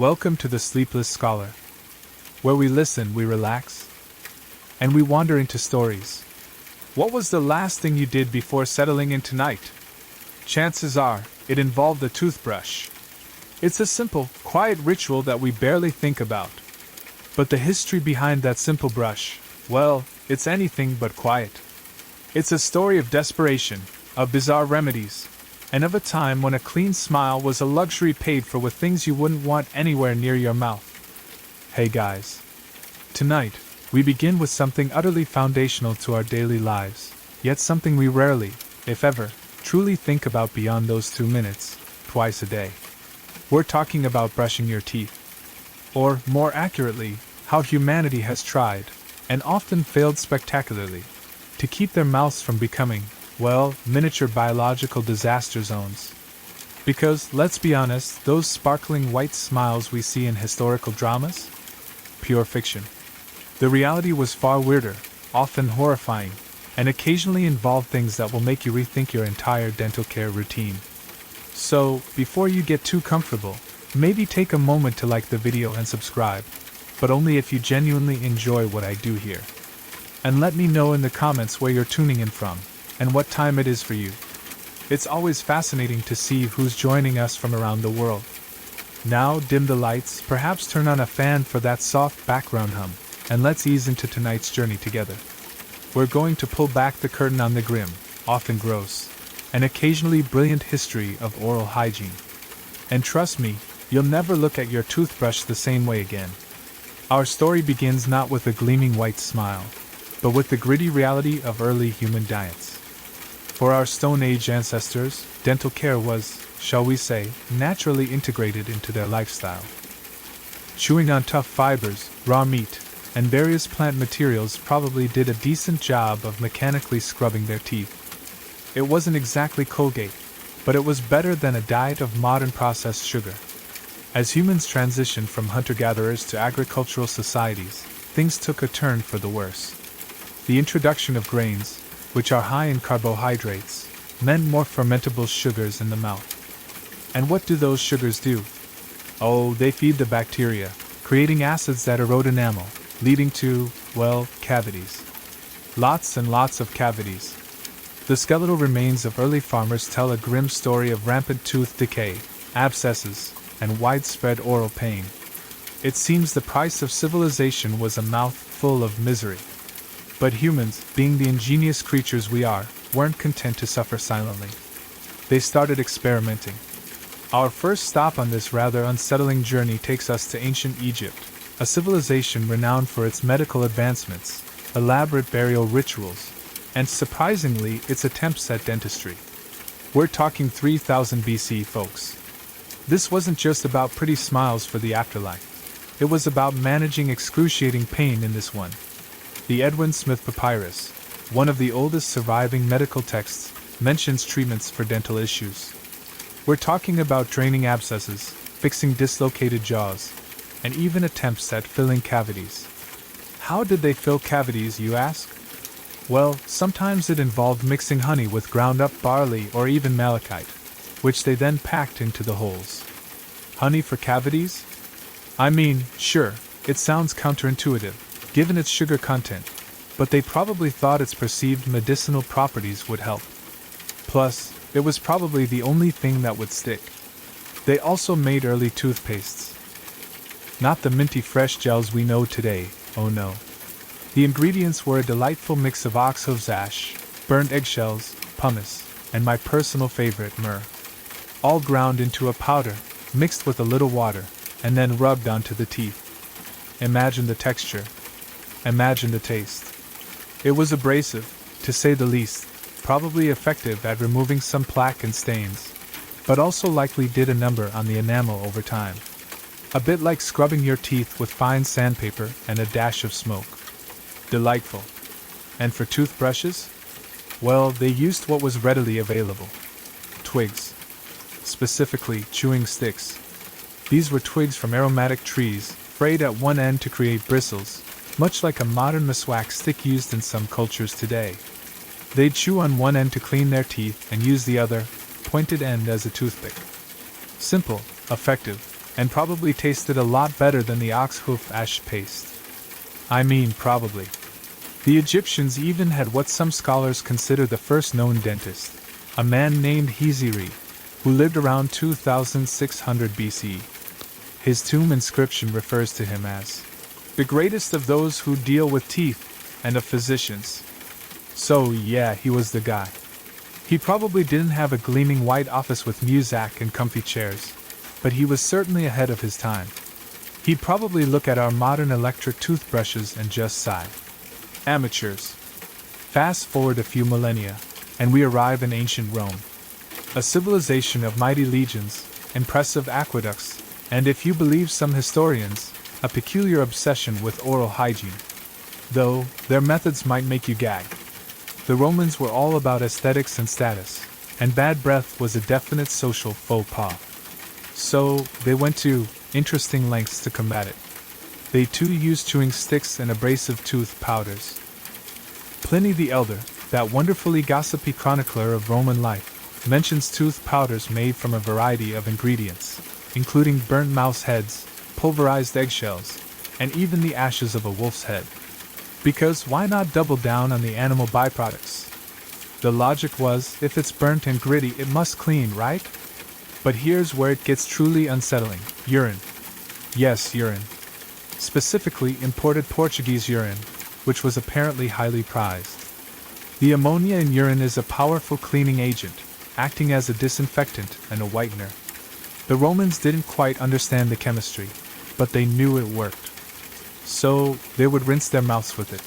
Welcome to the Sleepless Scholar, where we listen, we relax, and we wander into stories. What was the last thing you did before settling in tonight? Chances are, it involved a toothbrush. It's a simple, quiet ritual that we barely think about. But the history behind that simple brush, well, it's anything but quiet. It's a story of desperation, of bizarre remedies, and of a time when a clean smile was a luxury paid for with things you wouldn't want anywhere near your mouth. Hey guys. Tonight, we begin with something utterly foundational to our daily lives, yet something we rarely, if ever, truly think about beyond those 2 minutes, twice a day. We're talking about brushing your teeth. Or, more accurately, how humanity has tried, and often failed spectacularly, to keep their mouths from becoming, well, miniature biological disaster zones. Because, let's be honest, those sparkling white smiles we see in historical dramas? Pure fiction. The reality was far weirder, often horrifying, and occasionally involved things that will make you rethink your entire dental care routine. So, before you get too comfortable, maybe take a moment to like the video and subscribe, but only if you genuinely enjoy what I do here. And let me know in the comments where you're tuning in from, and what time it is for you. It's always fascinating to see who's joining us from around the world. Now dim the lights, perhaps turn on a fan for that soft background hum, and let's ease into tonight's journey together. We're going to pull back the curtain on the grim, often gross, and occasionally brilliant history of oral hygiene. And trust me, you'll never look at your toothbrush the same way again. Our story begins not with a gleaming white smile, but with the gritty reality of early human diets. For our Stone Age ancestors, dental care was, shall we say, naturally integrated into their lifestyle. Chewing on tough fibers, raw meat, and various plant materials probably did a decent job of mechanically scrubbing their teeth. It wasn't exactly Colgate, but it was better than a diet of modern processed sugar. As humans transitioned from hunter-gatherers to agricultural societies, things took a turn for the worse. The introduction of grains, which are high in carbohydrates, meant more fermentable sugars in the mouth. And what do those sugars do? Oh, they feed the bacteria, creating acids that erode enamel, leading to, well, cavities. Lots and lots of cavities. The skeletal remains of early farmers tell a grim story of rampant tooth decay, abscesses, and widespread oral pain. It seems the price of civilization was a mouth full of misery. But humans, being the ingenious creatures we are, weren't content to suffer silently. They started experimenting. Our first stop on this rather unsettling journey takes us to ancient Egypt, a civilization renowned for its medical advancements, elaborate burial rituals, and surprisingly, its attempts at dentistry. We're talking 3000 BC, folks. This wasn't just about pretty smiles for the afterlife. It was about managing excruciating pain in this one. The Edwin Smith Papyrus, one of the oldest surviving medical texts, mentions treatments for dental issues. We're talking about draining abscesses, fixing dislocated jaws, and even attempts at filling cavities. How did they fill cavities, you ask? Well, sometimes it involved mixing honey with ground-up barley or even malachite, which they then packed into the holes. Honey for cavities? I mean, sure, it sounds counterintuitive, given its sugar content, but they probably thought its perceived medicinal properties would help. Plus, it was probably the only thing that would stick. They also made early toothpastes. Not the minty fresh gels we know today, oh no. The ingredients were a delightful mix of ox hooves ash, burnt eggshells, pumice, and my personal favorite, myrrh. All ground into a powder, mixed with a little water, and then rubbed onto the teeth. Imagine the texture. Imagine the taste. It was abrasive, to say the least, probably effective at removing some plaque and stains, but also likely did a number on the enamel over time. A bit like scrubbing your teeth with fine sandpaper and a dash of smoke. Delightful. And for toothbrushes? Well, they used what was readily available. Twigs. Specifically, chewing sticks. These were twigs from aromatic trees, frayed at one end to create bristles, much like a modern meswak stick used in some cultures today. They'd chew on one end to clean their teeth and use the other, pointed end as a toothpick. Simple, effective, and probably tasted a lot better than the ox hoof ash paste. I mean, probably. The Egyptians even had what some scholars consider the first known dentist, a man named Hygiene, who lived around 2600 BCE. His tomb inscription refers to him as the greatest of those who deal with teeth and of physicians. So, yeah, he was the guy. He probably didn't have a gleaming white office with music and comfy chairs, but he was certainly ahead of his time. He'd probably look at our modern electric toothbrushes and just sigh. Amateurs. Fast forward a few millennia, and we arrive in ancient Rome. A civilization of mighty legions, impressive aqueducts, and if you believe some historians, a peculiar obsession with oral hygiene. Though, their methods might make you gag. The Romans were all about aesthetics and status, and bad breath was a definite social faux pas. So, they went to interesting lengths to combat it. They too used chewing sticks and abrasive tooth powders. Pliny the Elder, that wonderfully gossipy chronicler of Roman life, mentions tooth powders made from a variety of ingredients, including burnt mouse heads, pulverized eggshells, and even the ashes of a wolf's head. Because why not double down on the animal byproducts? The logic was, if it's burnt and gritty, it must clean, right? But here's where it gets truly unsettling. Urine. Yes, urine. Specifically imported Portuguese urine, which was apparently highly prized. The ammonia in urine is a powerful cleaning agent, acting as a disinfectant and a whitener. The Romans didn't quite understand the chemistry, but they knew it worked. So, they would rinse their mouths with it.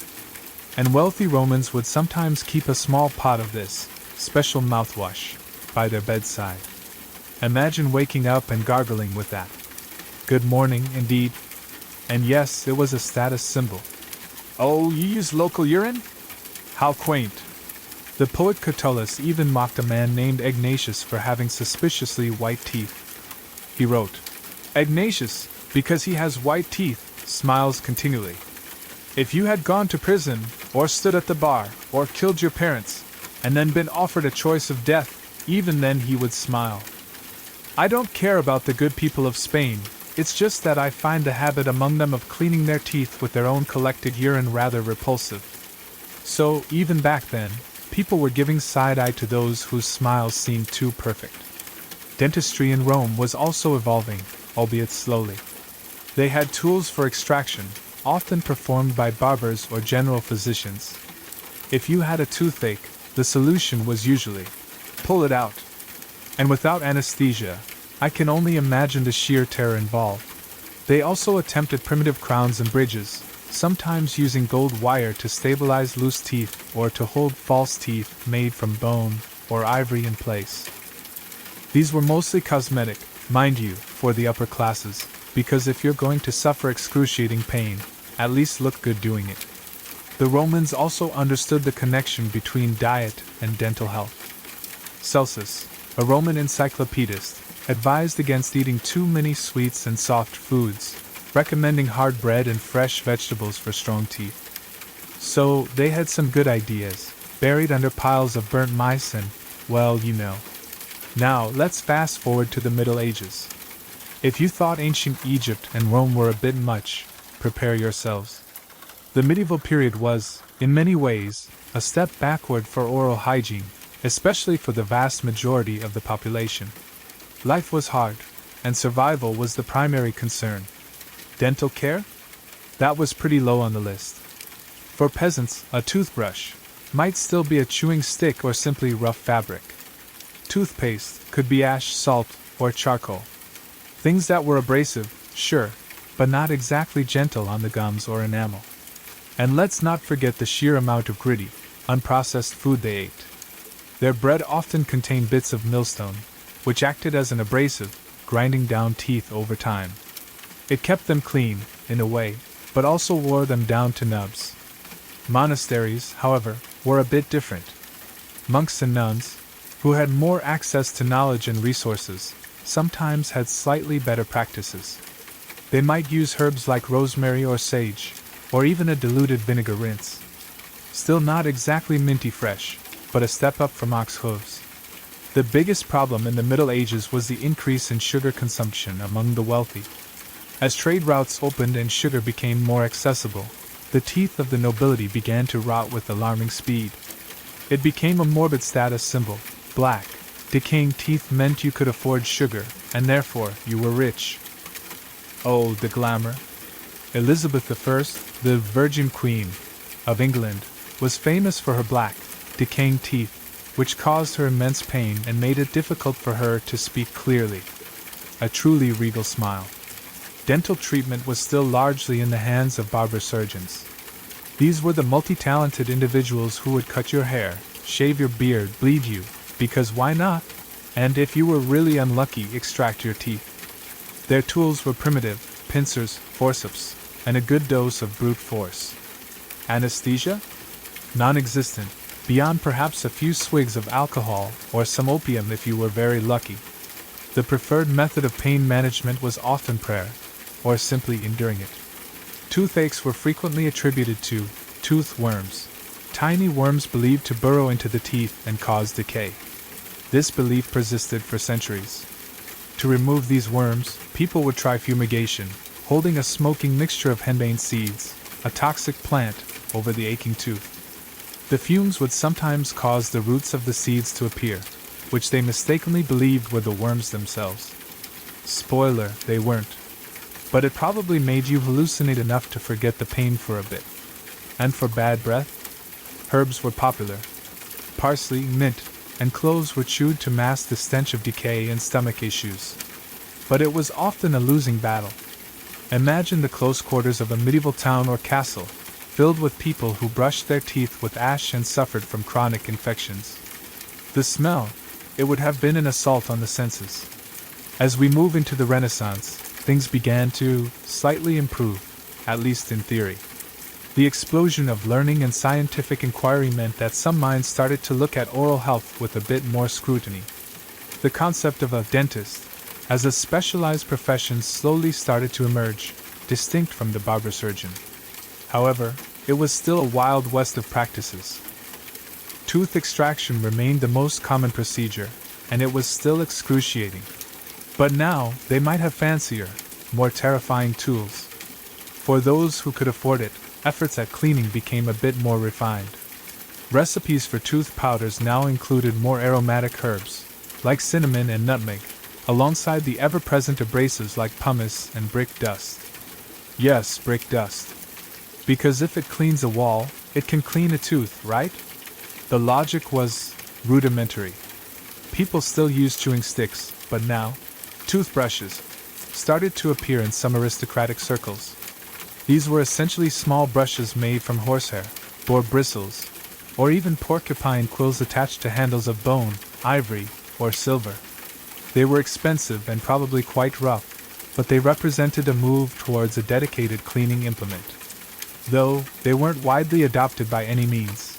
And wealthy Romans would sometimes keep a small pot of this special mouthwash by their bedside. Imagine waking up and gargling with that. Good morning, indeed. And yes, it was a status symbol. Oh, you use local urine? How quaint. The poet Catullus even mocked a man named Ignatius for having suspiciously white teeth. He wrote, "Ignatius, because he has white teeth, smiles continually. If you had gone to prison, or stood at the bar, or killed your parents, and then been offered a choice of death, even then he would smile. I don't care about the good people of Spain, it's just that I find the habit among them of cleaning their teeth with their own collected urine rather repulsive." So, even back then, people were giving side-eye to those whose smiles seemed too perfect. Dentistry in Rome was also evolving, albeit slowly. They had tools for extraction, often performed by barbers or general physicians. If you had a toothache, the solution was usually, pull it out. And without anesthesia, I can only imagine the sheer terror involved. They also attempted primitive crowns and bridges, sometimes using gold wire to stabilize loose teeth or to hold false teeth made from bone or ivory in place. These were mostly cosmetic, mind you, for the upper classes, because if you're going to suffer excruciating pain, at least look good doing it. The Romans also understood the connection between diet and dental health. Celsus, a Roman encyclopedist, advised against eating too many sweets and soft foods, recommending hard bread and fresh vegetables for strong teeth. So, they had some good ideas, buried under piles of burnt mice and, well, you know. Now, let's fast forward to the Middle Ages. If you thought ancient Egypt and Rome were a bit much, prepare yourselves. The medieval period was, in many ways, a step backward for oral hygiene, especially for the vast majority of the population. Life was hard, and survival was the primary concern. Dental care? That was pretty low on the list. For peasants, a toothbrush might still be a chewing stick or simply rough fabric. Toothpaste could be ash, salt, or charcoal. Things that were abrasive, sure, but not exactly gentle on the gums or enamel. And let's not forget the sheer amount of gritty, unprocessed food they ate. Their bread often contained bits of millstone, which acted as an abrasive, grinding down teeth over time. It kept them clean, in a way, but also wore them down to nubs. Monasteries, however, were a bit different. Monks and nuns, who had more access to knowledge and resources, sometimes had slightly better practices. They might use herbs like rosemary or sage, or even a diluted vinegar rinse. Still not exactly minty fresh, but a step up from ox hooves. The biggest problem in the Middle Ages was the increase in sugar consumption among the wealthy. As trade routes opened and sugar became more accessible, the teeth of the nobility began to rot with alarming speed. It became a morbid status symbol. Black, decaying teeth meant you could afford sugar, and therefore you were rich. Oh, the glamour! Elizabeth I, the Virgin Queen of England, was famous for her black, decaying teeth, which caused her immense pain and made it difficult for her to speak clearly. A truly regal smile. Dental treatment was still largely in the hands of barber-surgeons. These were the multi-talented individuals who would cut your hair, shave your beard, bleed you, because why not? And if you were really unlucky, extract your teeth. Their tools were primitive: pincers, forceps, and a good dose of brute force. Anesthesia? Non-existent, beyond perhaps a few swigs of alcohol or some opium if you were very lucky. The preferred method of pain management was often prayer, or simply enduring it. Toothaches were frequently attributed to tooth worms, tiny worms believed to burrow into the teeth and cause decay. This belief persisted for centuries. To remove these worms, people would try fumigation, holding a smoking mixture of henbane seeds, a toxic plant, over the aching tooth. The fumes would sometimes cause the roots of the seeds to appear, which they mistakenly believed were the worms themselves. Spoiler, they weren't. But it probably made you hallucinate enough to forget the pain for a bit. And for bad breath? Herbs were popular. Parsley, mint, and cloves were chewed to mask the stench of decay and stomach issues. But it was often a losing battle. Imagine the close quarters of a medieval town or castle, filled with people who brushed their teeth with ash and suffered from chronic infections. The smell, it would have been an assault on the senses. As we move into the Renaissance, things began to slightly improve, at least in theory. The explosion of learning and scientific inquiry meant that some minds started to look at oral health with a bit more scrutiny. The concept of a dentist, as a specialized profession, slowly started to emerge, distinct from the barber-surgeon. However, it was still a wild west of practices. Tooth extraction remained the most common procedure, and it was still excruciating. But now, they might have fancier, more terrifying tools. For those who could afford it, efforts at cleaning became a bit more refined. Recipes for tooth powders now included more aromatic herbs, like cinnamon and nutmeg, alongside the ever-present abrasives like pumice and brick dust. Yes, brick dust. Because if it cleans a wall, it can clean a tooth, right? The logic was rudimentary. People still used chewing sticks, but now, toothbrushes started to appear in some aristocratic circles. These were essentially small brushes made from horsehair, boar bristles, or even porcupine quills attached to handles of bone, ivory, or silver. They were expensive and probably quite rough, but they represented a move towards a dedicated cleaning implement. Though they weren't widely adopted by any means.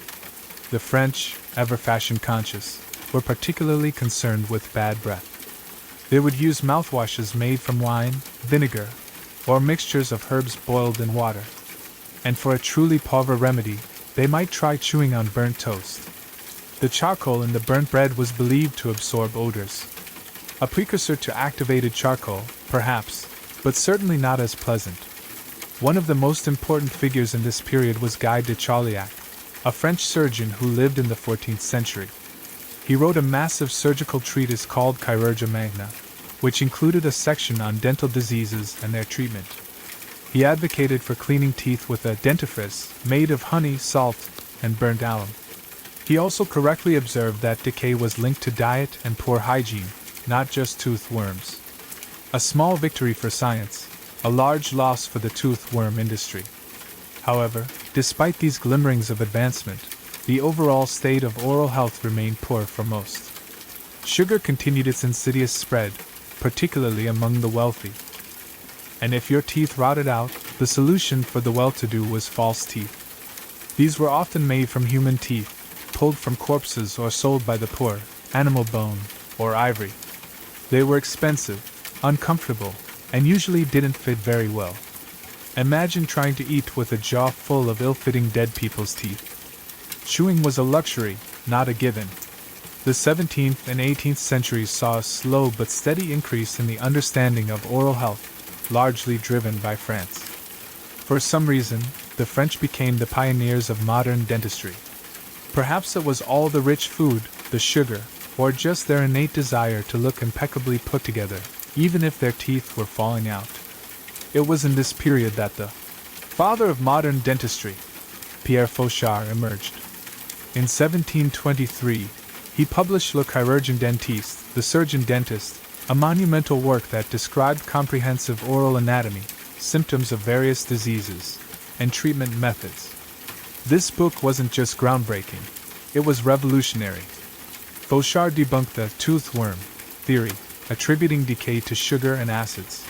The French, ever fashion-conscious, were particularly concerned with bad breath. They would use mouthwashes made from wine, vinegar, or mixtures of herbs boiled in water. And for a truly pauvre remedy, they might try chewing on burnt toast. The charcoal in the burnt bread was believed to absorb odors. A precursor to activated charcoal, perhaps, but certainly not as pleasant. One of the most important figures in this period was Guy de Chauliac, a French surgeon who lived in the 14th century. He wrote a massive surgical treatise called Chirurgia Magna, which included a section on dental diseases and their treatment. He advocated for cleaning teeth with a dentifrice made of honey, salt, and burnt alum. He also correctly observed that decay was linked to diet and poor hygiene, not just tooth worms. A small victory for science, a large loss for the tooth worm industry. However, despite these glimmerings of advancement, the overall state of oral health remained poor for most. Sugar continued its insidious spread, particularly among the wealthy. And if your teeth rotted out, the solution for the well-to-do was false teeth. These were often made from human teeth, pulled from corpses or sold by the poor, animal bone, or ivory. They were expensive, uncomfortable, and usually didn't fit very well. Imagine trying to eat with a jaw full of ill-fitting dead people's teeth. Chewing was a luxury, not a given. The 17th and 18th centuries saw a slow but steady increase in the understanding of oral health, largely driven by France. For some reason, the French became the pioneers of modern dentistry. Perhaps it was all the rich food, the sugar, or just their innate desire to look impeccably put together, even if their teeth were falling out. It was in this period that the father of modern dentistry, Pierre Fauchard, emerged. In 1723, he published Le Chirurgien Dentiste, the Surgeon Dentist, a monumental work that described comprehensive oral anatomy, symptoms of various diseases, and treatment methods. This book wasn't just groundbreaking, it was revolutionary. Fauchard debunked the tooth worm theory, attributing decay to sugar and acids.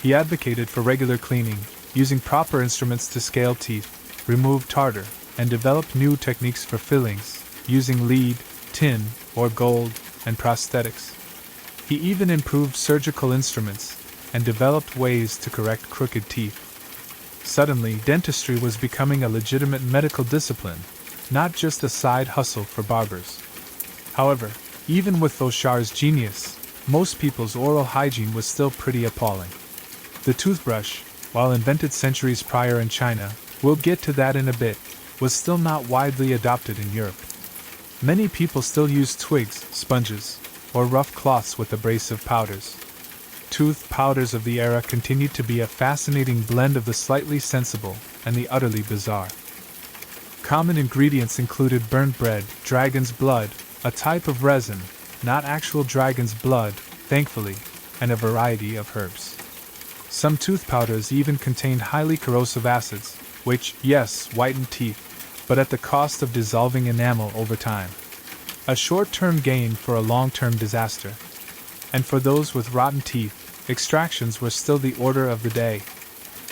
He advocated for regular cleaning, using proper instruments to scale teeth, remove tartar, and developed new techniques for fillings, using lead, tin, or gold, and prosthetics. He even improved surgical instruments and developed ways to correct crooked teeth. Suddenly, dentistry was becoming a legitimate medical discipline, not just a side hustle for barbers. However, even with Fauchard's genius, most people's oral hygiene was still pretty appalling. The toothbrush, while invented centuries prior in China, we'll get to that in a bit, was still not widely adopted in Europe. Many people still use twigs, sponges, or rough cloths with abrasive powders. Tooth powders of the era continued to be a fascinating blend of the slightly sensible and the utterly bizarre. Common ingredients included burnt bread, dragon's blood, a type of resin, not actual dragon's blood, thankfully, and a variety of herbs. Some tooth powders even contained highly corrosive acids, which, yes, whitened teeth, but at the cost of dissolving enamel over time. A short-term gain for a long-term disaster. And for those with rotten teeth, extractions were still the order of the day.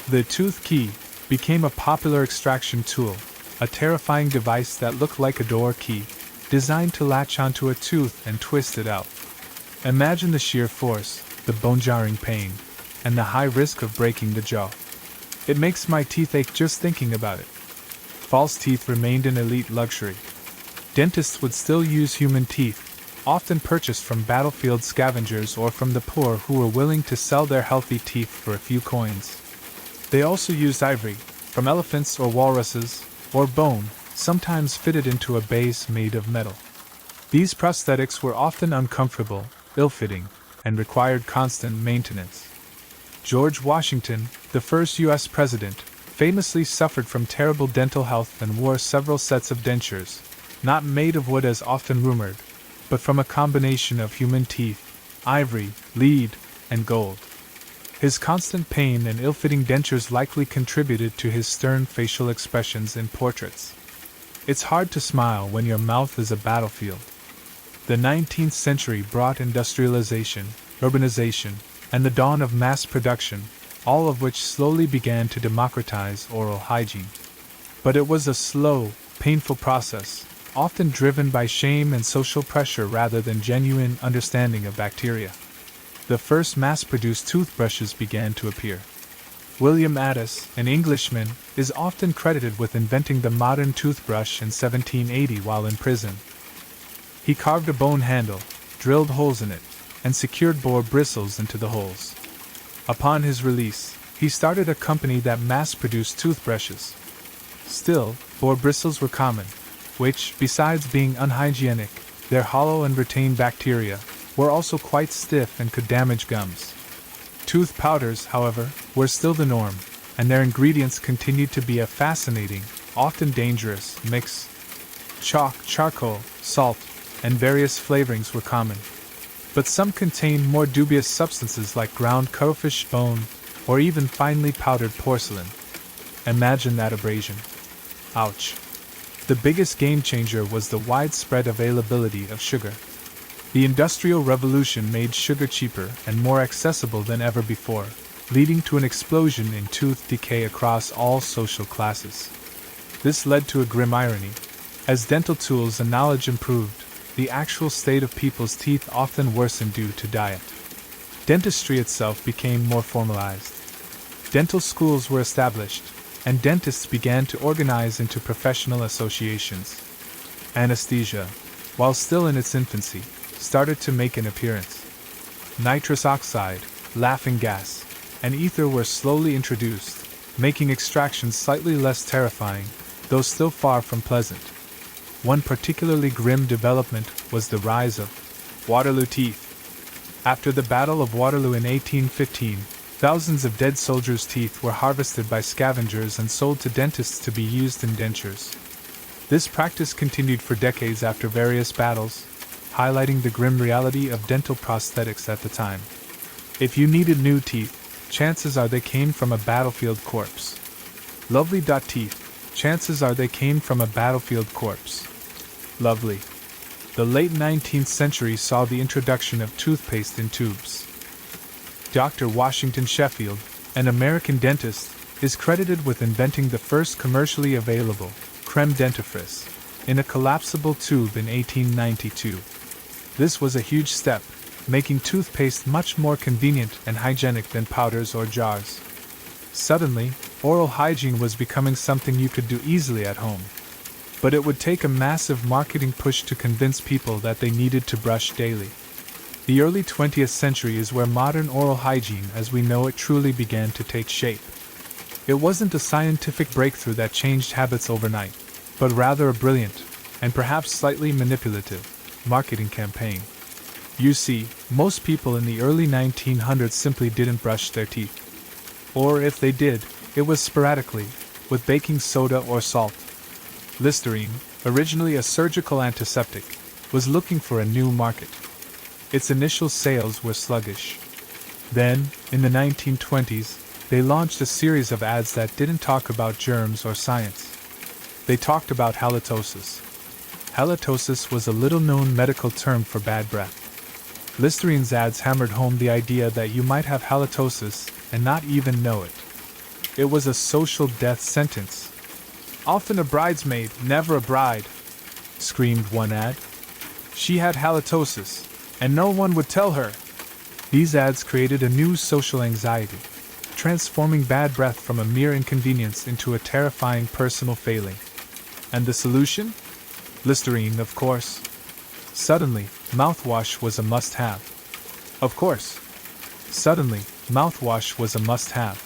The tooth key became a popular extraction tool, a terrifying device that looked like a door key, designed to latch onto a tooth and twist it out. Imagine the sheer force, the bone-jarring pain, and the high risk of breaking the jaw. It makes my teeth ache just thinking about it. False teeth remained an elite luxury. Dentists would still use human teeth, often purchased from battlefield scavengers or from the poor who were willing to sell their healthy teeth for a few coins. They also used ivory, from elephants or walruses, or bone, sometimes fitted into a base made of metal. These prosthetics were often uncomfortable, ill-fitting, and required constant maintenance. George Washington, the first U.S. president, famously suffered from terrible dental health and wore several sets of dentures, not made of wood as often rumored, but from a combination of human teeth, ivory, lead, and gold. His constant pain and ill-fitting dentures likely contributed to his stern facial expressions in portraits. It's hard to smile when your mouth is a battlefield. The 19th century brought industrialization, urbanization, and the dawn of mass production, all of which slowly began to democratize oral hygiene. But it was a slow, painful process, often driven by shame and social pressure rather than genuine understanding of bacteria. The first mass-produced toothbrushes began to appear. William Addis, an Englishman, is often credited with inventing the modern toothbrush in 1780 while in prison. He carved a bone handle, drilled holes in it, and secured boar bristles into the holes. Upon his release, he started a company that mass-produced toothbrushes. Still, boar bristles were common, which, besides being unhygienic, their hollow and retained bacteria, were also quite stiff and could damage gums. Tooth powders, however, were still the norm, and their ingredients continued to be a fascinating, often dangerous, mix. Chalk, charcoal, salt, and various flavorings were common. But some contained more dubious substances like ground cuttlefish bone, or even finely powdered porcelain. Imagine that abrasion. Ouch. The biggest game changer was the widespread availability of sugar. The Industrial Revolution made sugar cheaper and more accessible than ever before, leading to an explosion in tooth decay across all social classes. This led to a grim irony. As dental tools and knowledge improved, the actual state of people's teeth often worsened due to diet. Dentistry itself became more formalized. Dental schools were established, and dentists began to organize into professional associations. Anesthesia, while still in its infancy, started to make an appearance. Nitrous oxide, laughing gas, and ether were slowly introduced, making extraction slightly less terrifying, though still far from pleasant. One particularly grim development was the rise of Waterloo teeth. After the Battle of Waterloo in 1815, thousands of dead soldiers' teeth were harvested by scavengers and sold to dentists to be used in dentures. This practice continued for decades after various battles, highlighting the grim reality of dental prosthetics at the time. If you needed new teeth, chances are they came from a battlefield corpse. Lovely teeth, chances are they came from a battlefield corpse. Lovely. The late 19th century saw the introduction of toothpaste in tubes. Dr. Washington Sheffield, an American dentist, is credited with inventing the first commercially available creme dentifrice in a collapsible tube in 1892. This was a huge step, making toothpaste much more convenient and hygienic than powders or jars. Suddenly, oral hygiene was becoming something you could do easily at home. But it would take a massive marketing push to convince people that they needed to brush daily. The early 20th century is where modern oral hygiene as we know it truly began to take shape. It wasn't a scientific breakthrough that changed habits overnight, but rather a brilliant, and perhaps slightly manipulative, marketing campaign. You see, most people in the early 1900s simply didn't brush their teeth. Or if they did, it was sporadically, with baking soda or salt. Listerine, originally a surgical antiseptic, was looking for a new market. Its initial sales were sluggish. Then, in the 1920s, they launched a series of ads that didn't talk about germs or science. They talked about halitosis. Halitosis was a little-known medical term for bad breath. Listerine's ads hammered home the idea that you might have halitosis and not even know it. It was a social death sentence. Often a bridesmaid, never a bride, screamed one ad. She had halitosis, and no one would tell her. These ads created a new social anxiety, transforming bad breath from a mere inconvenience into a terrifying personal failing. And the solution? Listerine, of course. Suddenly, mouthwash was a must-have. Of course. Suddenly, mouthwash was a must-have.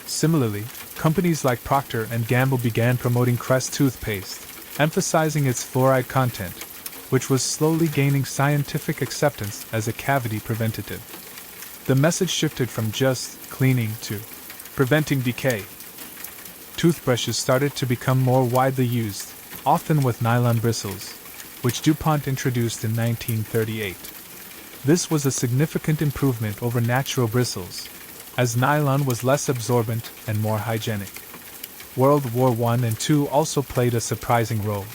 Similarly, companies like Procter & Gamble began promoting Crest toothpaste, emphasizing its fluoride content, which was slowly gaining scientific acceptance as a cavity preventative. The message shifted from just cleaning to preventing decay. Toothbrushes started to become more widely used, often with nylon bristles, which DuPont introduced in 1938. This was a significant improvement over natural bristles, as nylon was less absorbent and more hygienic. World War I and II also played a surprising role.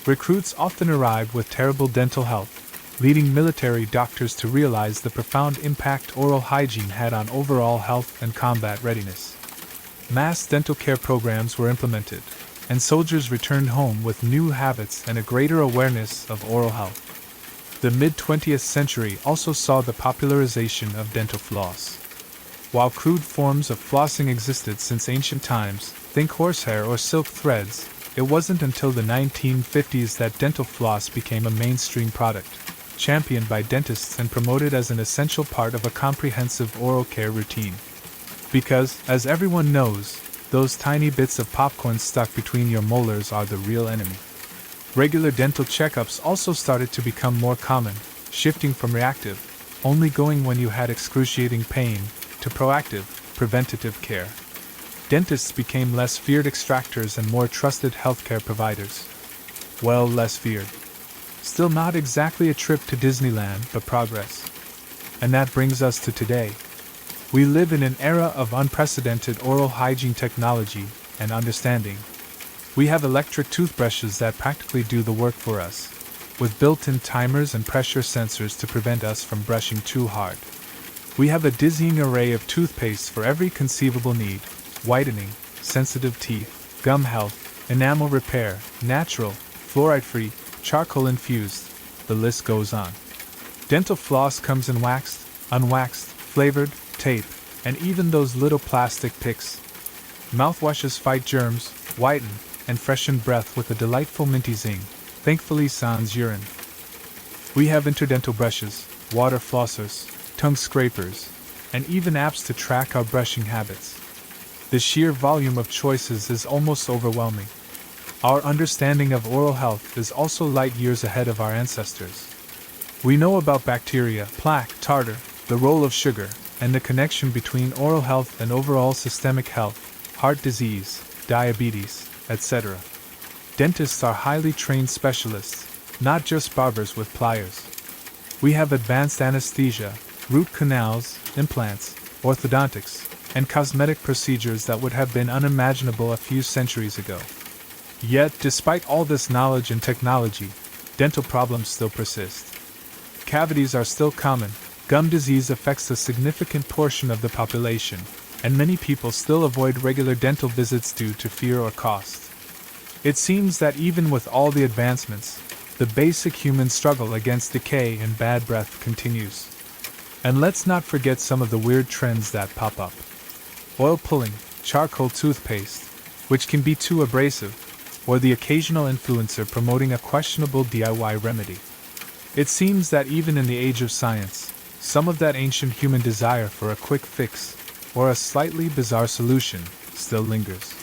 Recruits often arrived with terrible dental health, leading military doctors to realize the profound impact oral hygiene had on overall health and combat readiness. Mass dental care programs were implemented, and soldiers returned home with new habits and a greater awareness of oral health. The mid-20th century also saw the popularization of dental floss. While crude forms of flossing existed since ancient times, think horsehair or silk threads, it wasn't until the 1950s that dental floss became a mainstream product, championed by dentists and promoted as an essential part of a comprehensive oral care routine. Because, as everyone knows, those tiny bits of popcorn stuck between your molars are the real enemy. Regular dental checkups also started to become more common, shifting from reactive, only going when you had excruciating pain, to proactive, preventative care. Dentists became less feared extractors and more trusted healthcare providers. Well, less feared. Still not exactly a trip to Disneyland, but progress. And that brings us to today. We live in an era of unprecedented oral hygiene technology and understanding. We have electric toothbrushes that practically do the work for us, with built-in timers and pressure sensors to prevent us from brushing too hard. We have a dizzying array of toothpaste for every conceivable need: whitening, sensitive teeth, gum health, enamel repair, natural, fluoride-free, charcoal-infused, the list goes on. Dental floss comes in waxed, unwaxed, flavored, tape, and even those little plastic picks. Mouthwashes fight germs, whiten, and freshen breath with a delightful minty zing, thankfully sans urine. We have interdental brushes, water flossers, tongue scrapers, and even apps to track our brushing habits. The sheer volume of choices is almost overwhelming. Our understanding of oral health is also light years ahead of our ancestors. We know about bacteria, plaque, tartar, the role of sugar, and the connection between oral health and overall systemic health, heart disease, diabetes, etc. Dentists are highly trained specialists, not just barbers with pliers. We have advanced anesthesia, root canals, implants, orthodontics, and cosmetic procedures that would have been unimaginable a few centuries ago. Yet, despite all this knowledge and technology, dental problems still persist. Cavities are still common, gum disease affects a significant portion of the population, and many people still avoid regular dental visits due to fear or cost. It seems that even with all the advancements, the basic human struggle against decay and bad breath continues. And let's not forget some of the weird trends that pop up. Oil pulling, charcoal toothpaste, which can be too abrasive, or the occasional influencer promoting a questionable DIY remedy. It seems that even in the age of science, some of that ancient human desire for a quick fix, or a slightly bizarre solution, still lingers.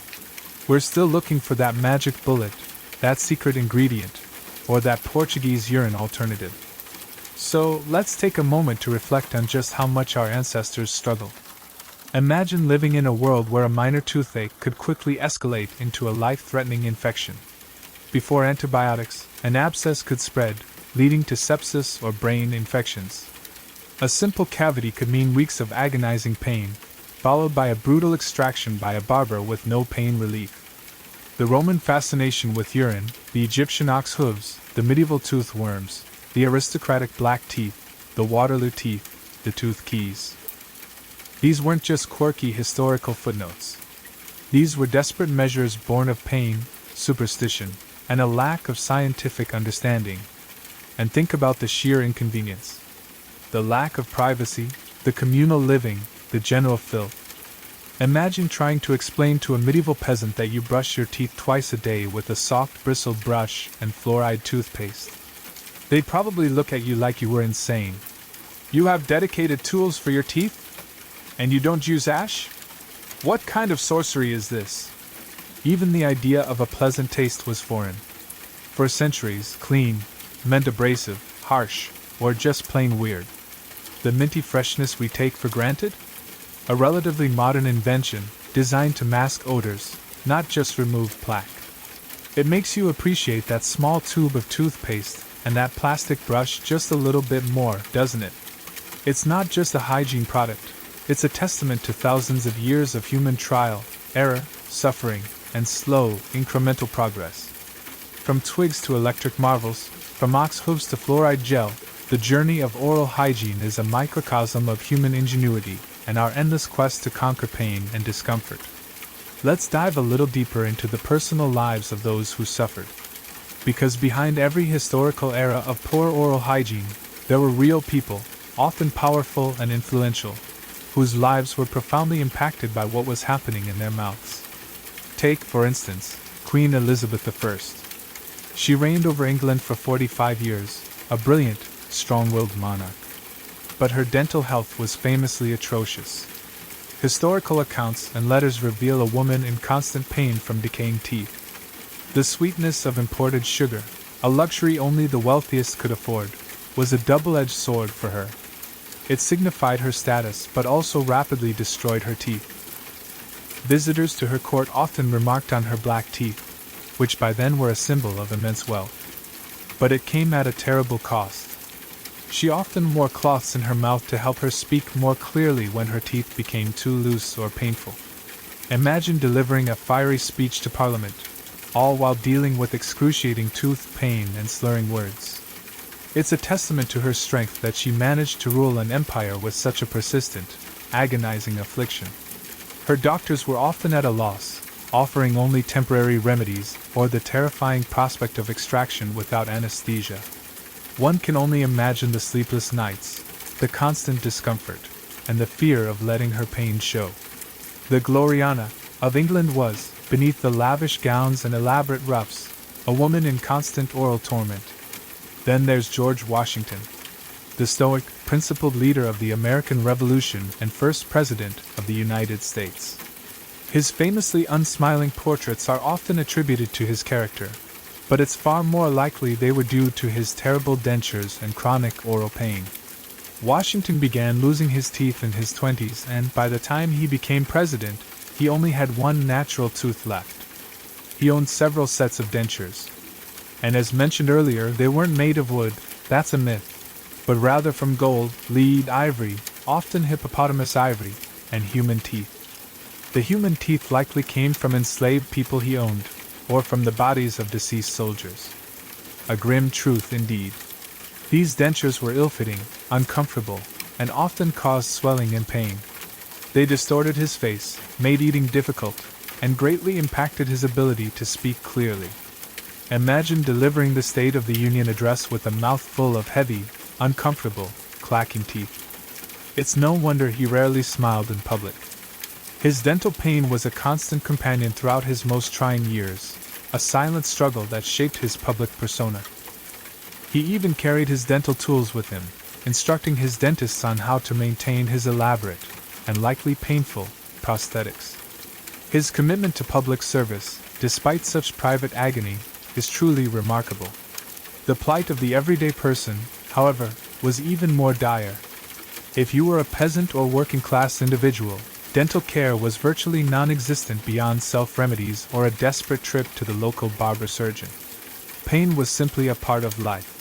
We're still looking for that magic bullet, that secret ingredient, or that Portuguese urine alternative. So, let's take a moment to reflect on just how much our ancestors struggled. Imagine living in a world where a minor toothache could quickly escalate into a life-threatening infection. Before antibiotics, an abscess could spread, leading to sepsis or brain infections. A simple cavity could mean weeks of agonizing pain, followed by a brutal extraction by a barber with no pain relief. The Roman fascination with urine, the Egyptian ox hooves, the medieval tooth worms, the aristocratic black teeth, the Waterloo teeth, the tooth keys. These weren't just quirky historical footnotes. These were desperate measures born of pain, superstition, and a lack of scientific understanding. And think about the sheer inconvenience. The lack of privacy, the communal living, the general filth. Imagine trying to explain to a medieval peasant that you brush your teeth twice a day with a soft bristled brush and fluoride toothpaste. They'd probably look at you like you were insane. You have dedicated tools for your teeth? And you don't use ash? What kind of sorcery is this? Even the idea of a pleasant taste was foreign. For centuries, clean meant abrasive, harsh, or just plain weird. The minty freshness we take for granted? A relatively modern invention, designed to mask odors, not just remove plaque. It makes you appreciate that small tube of toothpaste and that plastic brush just a little bit more, doesn't it? It's not just a hygiene product, it's a testament to thousands of years of human trial, error, suffering, and slow, incremental progress. From twigs to electric marvels, from ox hooves to fluoride gel, the journey of oral hygiene is a microcosm of human ingenuity and our endless quest to conquer pain and discomfort. Let's dive a little deeper into the personal lives of those who suffered. Because behind every historical era of poor oral hygiene, there were real people, often powerful and influential, whose lives were profoundly impacted by what was happening in their mouths. Take, for instance, Queen Elizabeth I. She reigned over England for 45 years, a brilliant, strong-willed monarch. But her dental health was famously atrocious. Historical accounts and letters reveal a woman in constant pain from decaying teeth. The sweetness of imported sugar, a luxury only the wealthiest could afford, was a double-edged sword for her. It signified her status but also rapidly destroyed her teeth. Visitors to her court often remarked on her black teeth, which by then were a symbol of immense wealth. But it came at a terrible cost. She often wore cloths in her mouth to help her speak more clearly when her teeth became too loose or painful. Imagine delivering a fiery speech to Parliament, all while dealing with excruciating tooth pain and slurring words. It's a testament to her strength that she managed to rule an empire with such a persistent, agonizing affliction. Her doctors were often at a loss, offering only temporary remedies or the terrifying prospect of extraction without anesthesia. One can only imagine the sleepless nights, the constant discomfort, and the fear of letting her pain show. The Gloriana of England was, beneath the lavish gowns and elaborate ruffs, a woman in constant oral torment. Then there's George Washington, the stoic, principled leader of the American Revolution and first president of the United States. His famously unsmiling portraits are often attributed to his character, but it's far more likely they were due to his terrible dentures and chronic oral pain. Washington began losing his teeth in his 20s, and by the time he became president, he only had one natural tooth left. He owned several sets of dentures. And as mentioned earlier, they weren't made of wood, that's a myth, but rather from gold, lead, ivory, often hippopotamus ivory, and human teeth. The human teeth likely came from enslaved people he owned, or from the bodies of deceased soldiers. A grim truth indeed. These dentures were ill-fitting, uncomfortable, and often caused swelling and pain. They distorted his face, made eating difficult, and greatly impacted his ability to speak clearly. Imagine delivering the State of the Union address with a mouthful of heavy, uncomfortable, clacking teeth. It's no wonder he rarely smiled in public. His dental pain was a constant companion throughout his most trying years, a silent struggle that shaped his public persona. He even carried his dental tools with him, instructing his dentists on how to maintain his elaborate, and likely painful, prosthetics. His commitment to public service, despite such private agony, is truly remarkable. The plight of the everyday person, however, was even more dire. If you were a peasant or working-class individual, dental care was virtually non-existent beyond self-remedies or a desperate trip to the local barber-surgeon. Pain was simply a part of life.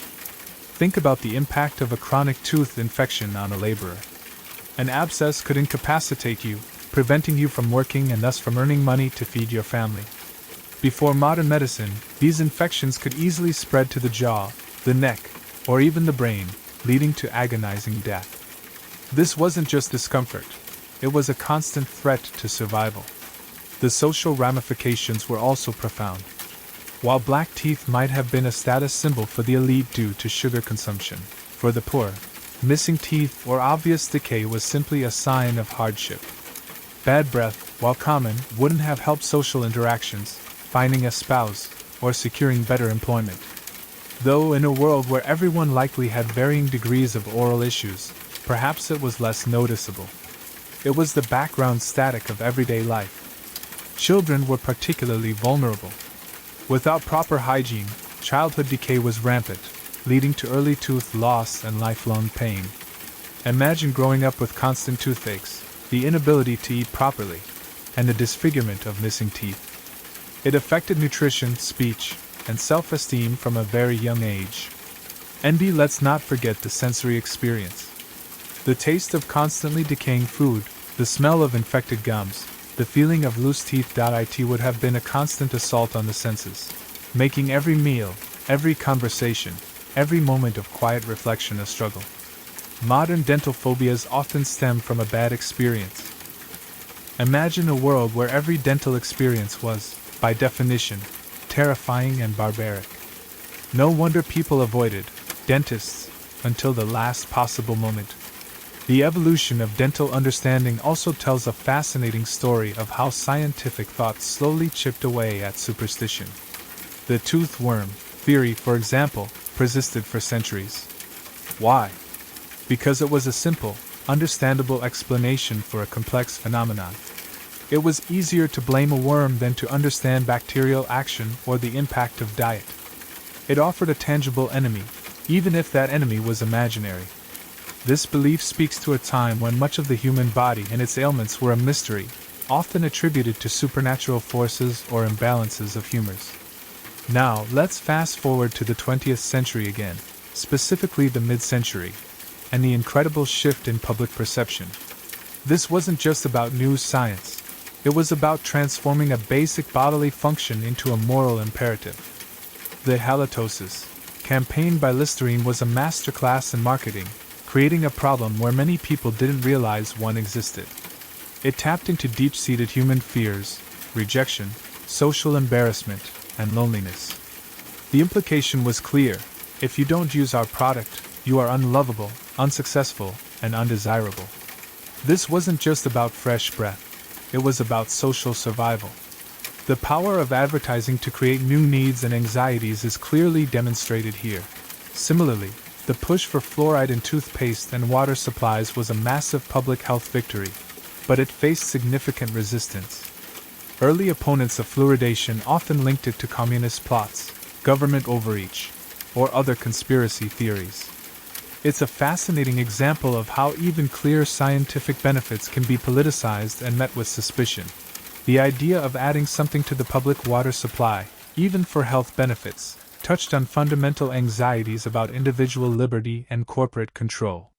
Think about the impact of a chronic tooth infection on a laborer. An abscess could incapacitate you, preventing you from working and thus from earning money to feed your family. Before modern medicine, these infections could easily spread to the jaw, the neck, or even the brain, leading to agonizing death. This wasn't just discomfort. It was a constant threat to survival. The social ramifications were also profound. While black teeth might have been a status symbol for the elite due to sugar consumption, for the poor, missing teeth or obvious decay was simply a sign of hardship. Bad breath, while common, wouldn't have helped social interactions, finding a spouse, or securing better employment. Though in a world where everyone likely had varying degrees of oral issues, perhaps it was less noticeable. It was the background static of everyday life. Children were particularly vulnerable. Without proper hygiene, childhood decay was rampant, leading to early tooth loss and lifelong pain. Imagine growing up with constant toothaches, the inability to eat properly, and the disfigurement of missing teeth. It affected nutrition, speech, and self-esteem from a very young age. And let's not forget the sensory experience. The taste of constantly decaying food, the smell of infected gums, the feeling of loose teeth. It would have been a constant assault on the senses, making every meal, every conversation, every moment of quiet reflection a struggle. Modern dental phobias often stem from a bad experience. Imagine a world where every dental experience was, by definition, terrifying and barbaric. No wonder people avoided dentists until the last possible moment. The evolution of dental understanding also tells a fascinating story of how scientific thought slowly chipped away at superstition. The tooth worm theory, for example, persisted for centuries. Why? Because it was a simple, understandable explanation for a complex phenomenon. It was easier to blame a worm than to understand bacterial action or the impact of diet. It offered a tangible enemy, even if that enemy was imaginary. This belief speaks to a time when much of the human body and its ailments were a mystery, often attributed to supernatural forces or imbalances of humors. Now, let's fast forward to the 20th century again, specifically the mid-century, and the incredible shift in public perception. This wasn't just about new science. It was about transforming a basic bodily function into a moral imperative. The halitosis campaign by Listerine was a masterclass in marketing, creating a problem where many people didn't realize one existed. It tapped into deep-seated human fears, rejection, social embarrassment, and loneliness. The implication was clear: if you don't use our product, you are unlovable, unsuccessful, and undesirable. This wasn't just about fresh breath. It was about social survival. The power of advertising to create new needs and anxieties is clearly demonstrated here. Similarly, the push for fluoride in toothpaste and water supplies was a massive public health victory, but it faced significant resistance. Early opponents of fluoridation often linked it to communist plots, government overreach, or other conspiracy theories. It's a fascinating example of how even clear scientific benefits can be politicized and met with suspicion. The idea of adding something to the public water supply, even for health benefits, touched on fundamental anxieties about individual liberty and corporate control.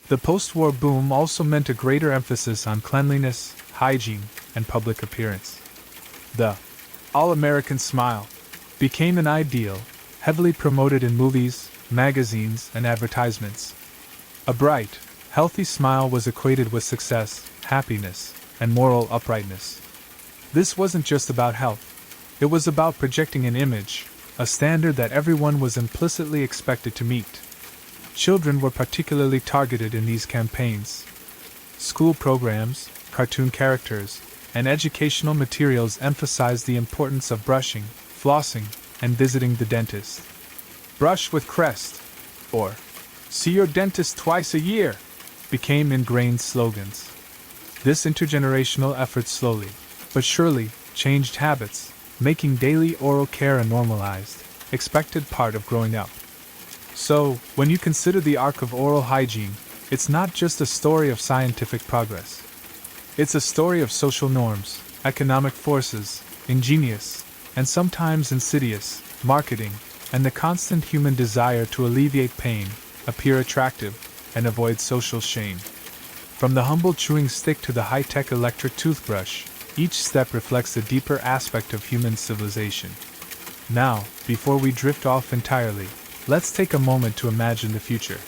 The post-war boom also meant a greater emphasis on cleanliness, hygiene, and public appearance. The all-American smile became an ideal, heavily promoted in movies, magazines, and advertisements. A bright, healthy smile was equated with success, happiness, and moral uprightness. This wasn't just about health. It was about projecting an image, a standard that everyone was implicitly expected to meet. Children were particularly targeted in these campaigns. School programs, cartoon characters, and educational materials emphasized the importance of brushing, flossing, and visiting the dentist. Brush with Crest, or see your dentist twice a year, became ingrained slogans. This intergenerational effort slowly, but surely, changed habits, making daily oral care a normalized, expected part of growing up. So, when you consider the arc of oral hygiene, it's not just a story of scientific progress. It's a story of social norms, economic forces, ingenious, and sometimes insidious, marketing, and the constant human desire to alleviate pain, appear attractive, and avoid social shame. From the humble chewing stick to the high-tech electric toothbrush, each step reflects a deeper aspect of human civilization. Now, before we drift off entirely, let's take a moment to imagine the future.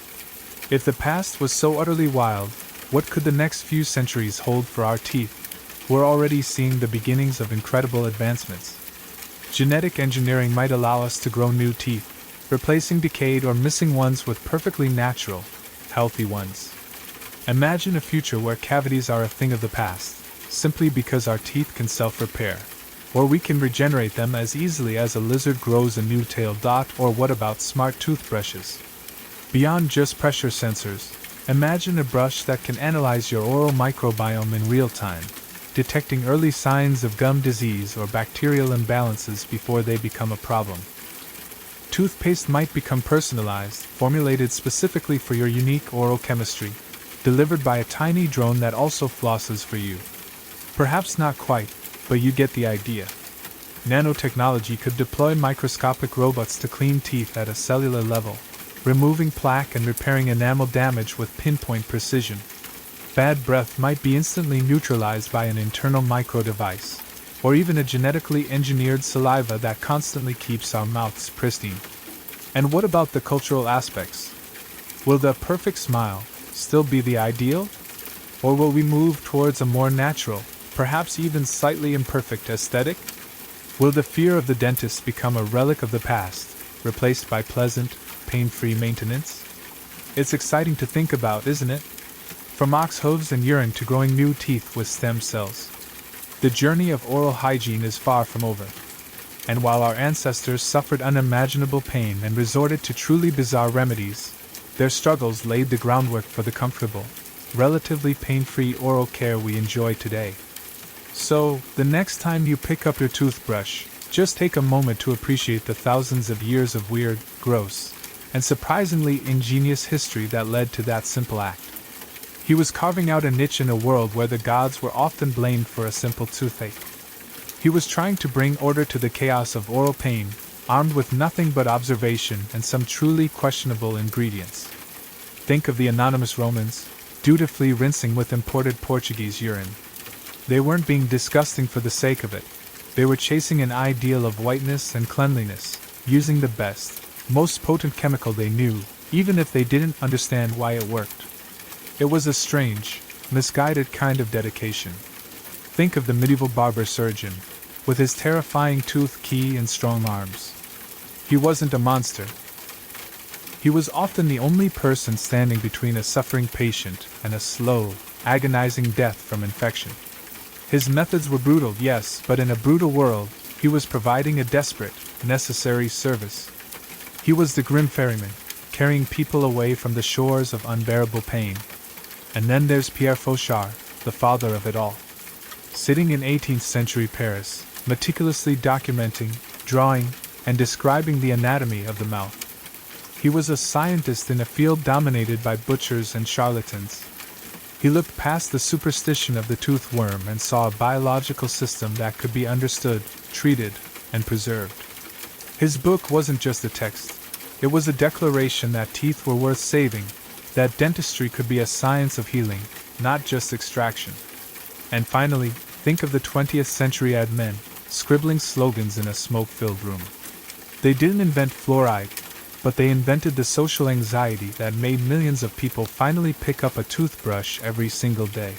If the past was so utterly wild, what could the next few centuries hold for our teeth? We're already seeing the beginnings of incredible advancements. Genetic engineering might allow us to grow new teeth, replacing decayed or missing ones with perfectly natural, healthy ones. Imagine a future where cavities are a thing of the past, simply because our teeth can self-repair. Or we can regenerate them as easily as a lizard grows a new tail. Or what about smart toothbrushes? Beyond just pressure sensors, imagine a brush that can analyze your oral microbiome in real time, detecting early signs of gum disease or bacterial imbalances before they become a problem. Toothpaste might become personalized, formulated specifically for your unique oral chemistry, delivered by a tiny drone that also flosses for you. Perhaps not quite, but you get the idea. Nanotechnology could deploy microscopic robots to clean teeth at a cellular level, removing plaque and repairing enamel damage with pinpoint precision. Bad breath might be instantly neutralized by an internal micro-device, or even a genetically engineered saliva that constantly keeps our mouths pristine. And what about the cultural aspects? Will the perfect smile still be the ideal? Or will we move towards a more natural, perhaps even slightly imperfect aesthetic? Will the fear of the dentist become a relic of the past, replaced by pleasant, pain-free maintenance? It's exciting to think about, isn't it? From ox hooves and urine to growing new teeth with stem cells. The journey of oral hygiene is far from over. And while our ancestors suffered unimaginable pain and resorted to truly bizarre remedies, their struggles laid the groundwork for the comfortable, relatively pain-free oral care we enjoy today. So, the next time you pick up your toothbrush, just take a moment to appreciate the thousands of years of weird, gross, and surprisingly ingenious history that led to that simple act. He was carving out a niche in a world where the gods were often blamed for a simple toothache. He was trying to bring order to the chaos of oral pain, armed with nothing but observation and some truly questionable ingredients. Think of the anonymous Romans, dutifully rinsing with imported Portuguese urine. They weren't being disgusting for the sake of it. They were chasing an ideal of whiteness and cleanliness, using the best, most potent chemical they knew, even if they didn't understand why it worked. It was a strange, misguided kind of dedication. Think of the medieval barber-surgeon, with his terrifying tooth key and strong arms. He wasn't a monster. He was often the only person standing between a suffering patient and a slow, agonizing death from infection. His methods were brutal, yes, but in a brutal world, he was providing a desperate, necessary service. He was the grim ferryman, carrying people away from the shores of unbearable pain. And then there's Pierre Fauchard, the father of it all. Sitting in 18th century Paris, meticulously documenting, drawing, and describing the anatomy of the mouth. He was a scientist in a field dominated by butchers and charlatans. He looked past the superstition of the tooth worm and saw a biological system that could be understood, treated, and preserved. His book wasn't just a text. It was a declaration that teeth were worth saving, that dentistry could be a science of healing, not just extraction. And finally, think of the 20th century ad men, scribbling slogans in a smoke-filled room. They didn't invent fluoride, but they invented the social anxiety that made millions of people finally pick up a toothbrush every single day.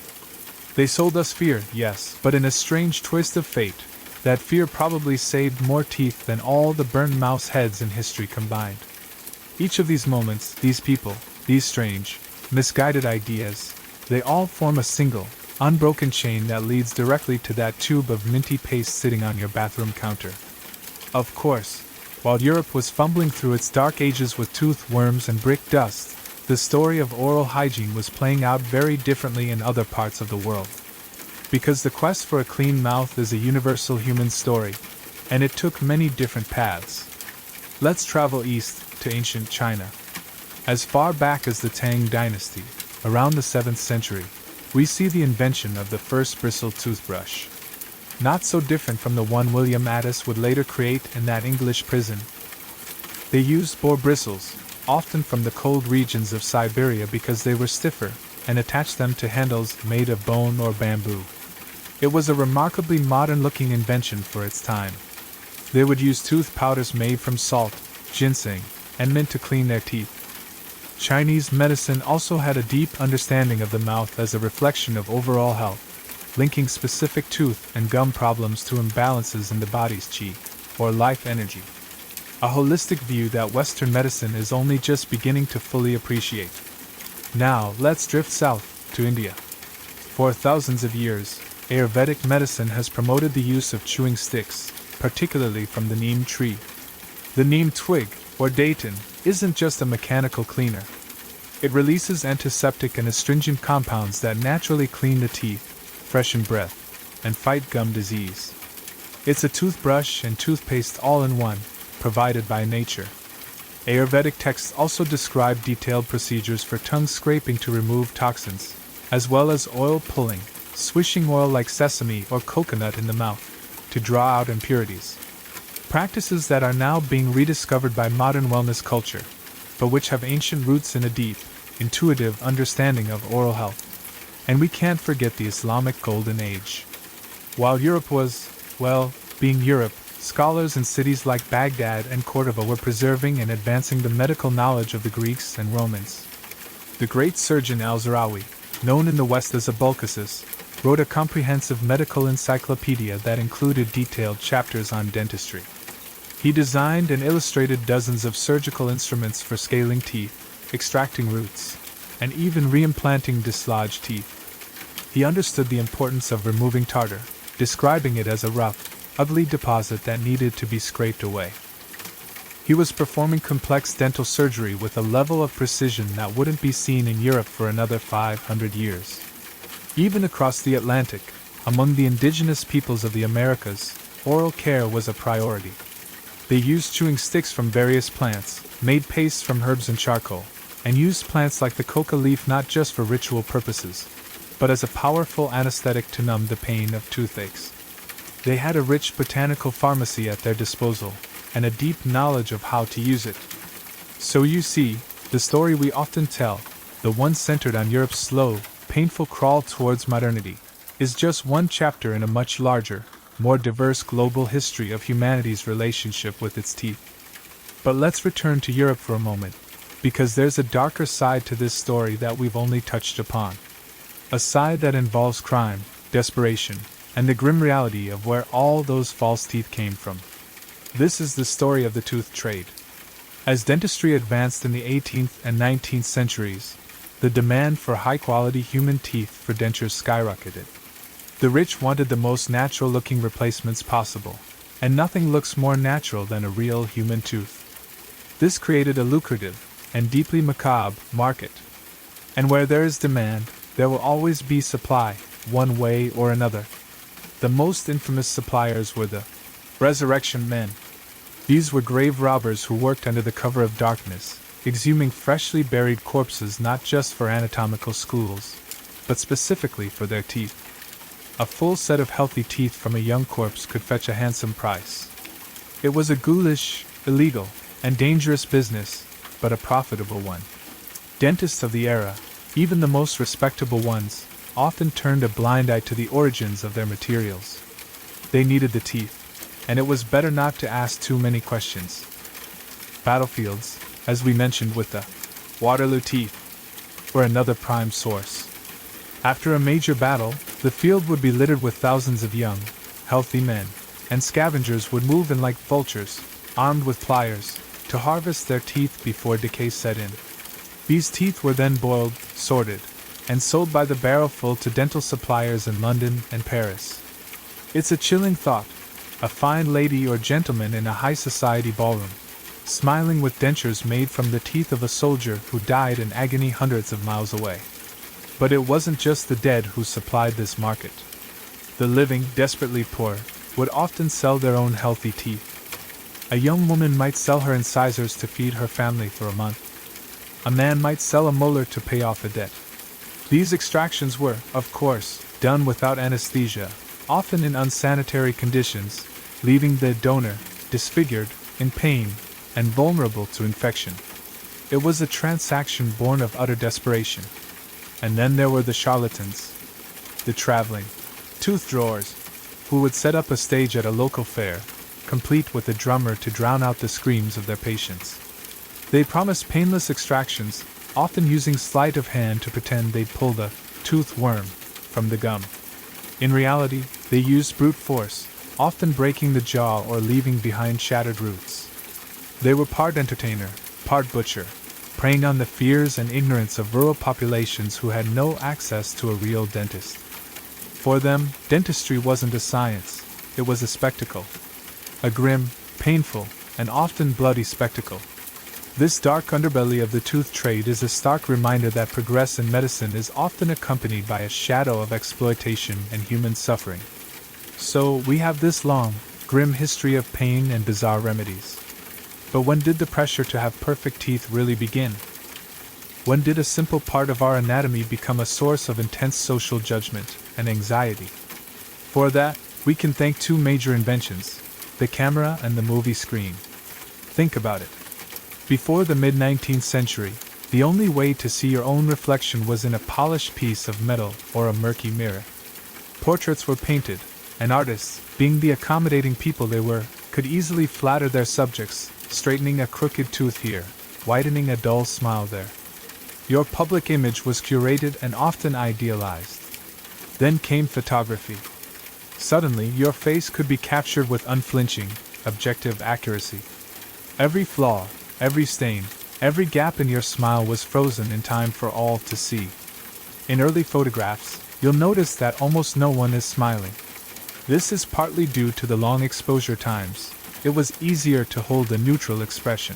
They sold us fear, yes, but in a strange twist of fate, that fear probably saved more teeth than all the burned mouse heads in history combined. Each of these moments, these people, these strange, misguided ideas, they all form a single, unbroken chain that leads directly to that tube of minty paste sitting on your bathroom counter. Of course, while Europe was fumbling through its dark ages with tooth worms and brick dust, the story of oral hygiene was playing out very differently in other parts of the world. Because the quest for a clean mouth is a universal human story, and it took many different paths. Let's travel east to ancient China. As far back as the Tang dynasty, around the 7th century, we see the invention of the first bristled toothbrush. Not so different from the one William Addis would later create in that English prison. They used boar bristles, often from the cold regions of Siberia because they were stiffer, and attached them to handles made of bone or bamboo. It was a remarkably modern-looking invention for its time. They would use tooth powders made from salt, ginseng, and mint to clean their teeth. Chinese medicine also had a deep understanding of the mouth as a reflection of overall health, linking specific tooth and gum problems to imbalances in the body's qi, or life energy. A holistic view that Western medicine is only just beginning to fully appreciate. Now, let's drift south, to India. For thousands of years, Ayurvedic medicine has promoted the use of chewing sticks, particularly from the neem tree. The neem twig, or datin, isn't just a mechanical cleaner. It releases antiseptic and astringent compounds that naturally clean the teeth, freshen breath, and fight gum disease. It's a toothbrush and toothpaste all in one, provided by nature. Ayurvedic texts also describe detailed procedures for tongue scraping to remove toxins, as well as oil pulling, swishing oil like sesame or coconut in the mouth, to draw out impurities. Practices that are now being rediscovered by modern wellness culture, but which have ancient roots in a deep, intuitive understanding of oral health. And we can't forget the Islamic Golden Age. While Europe was, well, being Europe, scholars in cities like Baghdad and Cordova were preserving and advancing the medical knowledge of the Greeks and Romans. The great surgeon Al-Zarawi, known in the West as Abulcasis, wrote a comprehensive medical encyclopedia that included detailed chapters on dentistry. He designed and illustrated dozens of surgical instruments for scaling teeth, extracting roots, and even reimplanting dislodged teeth. He understood the importance of removing tartar, describing it as a rough, ugly deposit that needed to be scraped away. He was performing complex dental surgery with a level of precision that wouldn't be seen in Europe for another 500 years. Even across the Atlantic, among the indigenous peoples of the Americas, oral care was a priority. They used chewing sticks from various plants, made pastes from herbs and charcoal, and used plants like the coca leaf not just for ritual purposes, but as a powerful anesthetic to numb the pain of toothaches. They had a rich botanical pharmacy at their disposal, and a deep knowledge of how to use it. So you see, the story we often tell, the one centered on Europe's slow, painful crawl towards modernity, is just one chapter in a much larger, more diverse global history of humanity's relationship with its teeth. But let's return to Europe for a moment, because there's a darker side to this story that we've only touched upon. A side that involves crime, desperation, and the grim reality of where all those false teeth came from. This is the story of the tooth trade. As dentistry advanced in the 18th and 19th centuries, the demand for high-quality human teeth for dentures skyrocketed. The rich wanted the most natural-looking replacements possible, and nothing looks more natural than a real human tooth. This created a lucrative and deeply macabre market. And where there is demand, there will always be supply, one way or another. The most infamous suppliers were the resurrection men. These were grave robbers who worked under the cover of darkness, exhuming freshly buried corpses not just for anatomical schools, but specifically for their teeth. A full set of healthy teeth from a young corpse could fetch a handsome price. It was a ghoulish, illegal, and dangerous business, but a profitable one. Dentists of the era, even the most respectable ones, often turned a blind eye to the origins of their materials. They needed the teeth, and it was better not to ask too many questions. Battlefields, as we mentioned with the Waterloo teeth, were another prime source. After a major battle, the field would be littered with thousands of young, healthy men, and scavengers would move in like vultures, armed with pliers, to harvest their teeth before decay set in. These teeth were then boiled, sorted, and sold by the barrelful to dental suppliers in London and Paris. It's a chilling thought, a fine lady or gentleman in a high society ballroom, smiling with dentures made from the teeth of a soldier who died in agony hundreds of miles away. But it wasn't just the dead who supplied this market. The living, desperately poor, would often sell their own healthy teeth. A young woman might sell her incisors to feed her family for a month. A man might sell a molar to pay off a debt. These extractions were, of course, done without anesthesia, often in unsanitary conditions, leaving the donor disfigured, in pain, and vulnerable to infection. It was a transaction born of utter desperation. And then there were the charlatans, the traveling tooth drawers, who would set up a stage at a local fair, complete with a drummer to drown out the screams of their patients. They promised painless extractions, often using sleight of hand to pretend they'd pull the tooth worm from the gum. In reality, they used brute force, often breaking the jaw or leaving behind shattered roots. They were part entertainer, part butcher, preying on the fears and ignorance of rural populations who had no access to a real dentist. For them, dentistry wasn't a science, it was a spectacle. A grim, painful, and often bloody spectacle. This dark underbelly of the tooth trade is a stark reminder that progress in medicine is often accompanied by a shadow of exploitation and human suffering. So, we have this long, grim history of pain and bizarre remedies. But when did the pressure to have perfect teeth really begin? When did a simple part of our anatomy become a source of intense social judgment and anxiety? For that, we can thank two major inventions, the camera and the movie screen. Think about it. Before the mid-19th century, the only way to see your own reflection was in a polished piece of metal or a murky mirror. Portraits were painted, and artists, being the accommodating people they were, could easily flatter their subjects, straightening a crooked tooth here, whitening a dull smile there. Your public image was curated and often idealized. Then came photography. Suddenly, your face could be captured with unflinching, objective accuracy. Every flaw, every stain, every gap in your smile was frozen in time for all to see. In early photographs, you'll notice that almost no one is smiling. This is partly due to the long exposure times. It was easier to hold a neutral expression.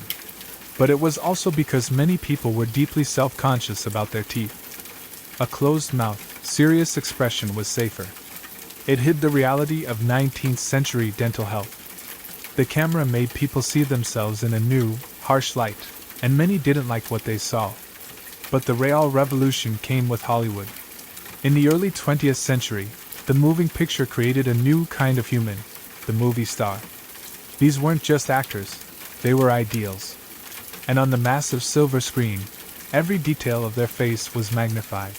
But it was also because many people were deeply self-conscious about their teeth. A closed mouth, serious expression was safer. It hid the reality of 19th century dental health. The camera made people see themselves in a new, harsh light, and many didn't like what they saw. But the real revolution came with Hollywood. In the early 20th century, the moving picture created a new kind of human, the movie star. These weren't just actors, they were ideals. And on the massive silver screen, every detail of their face was magnified.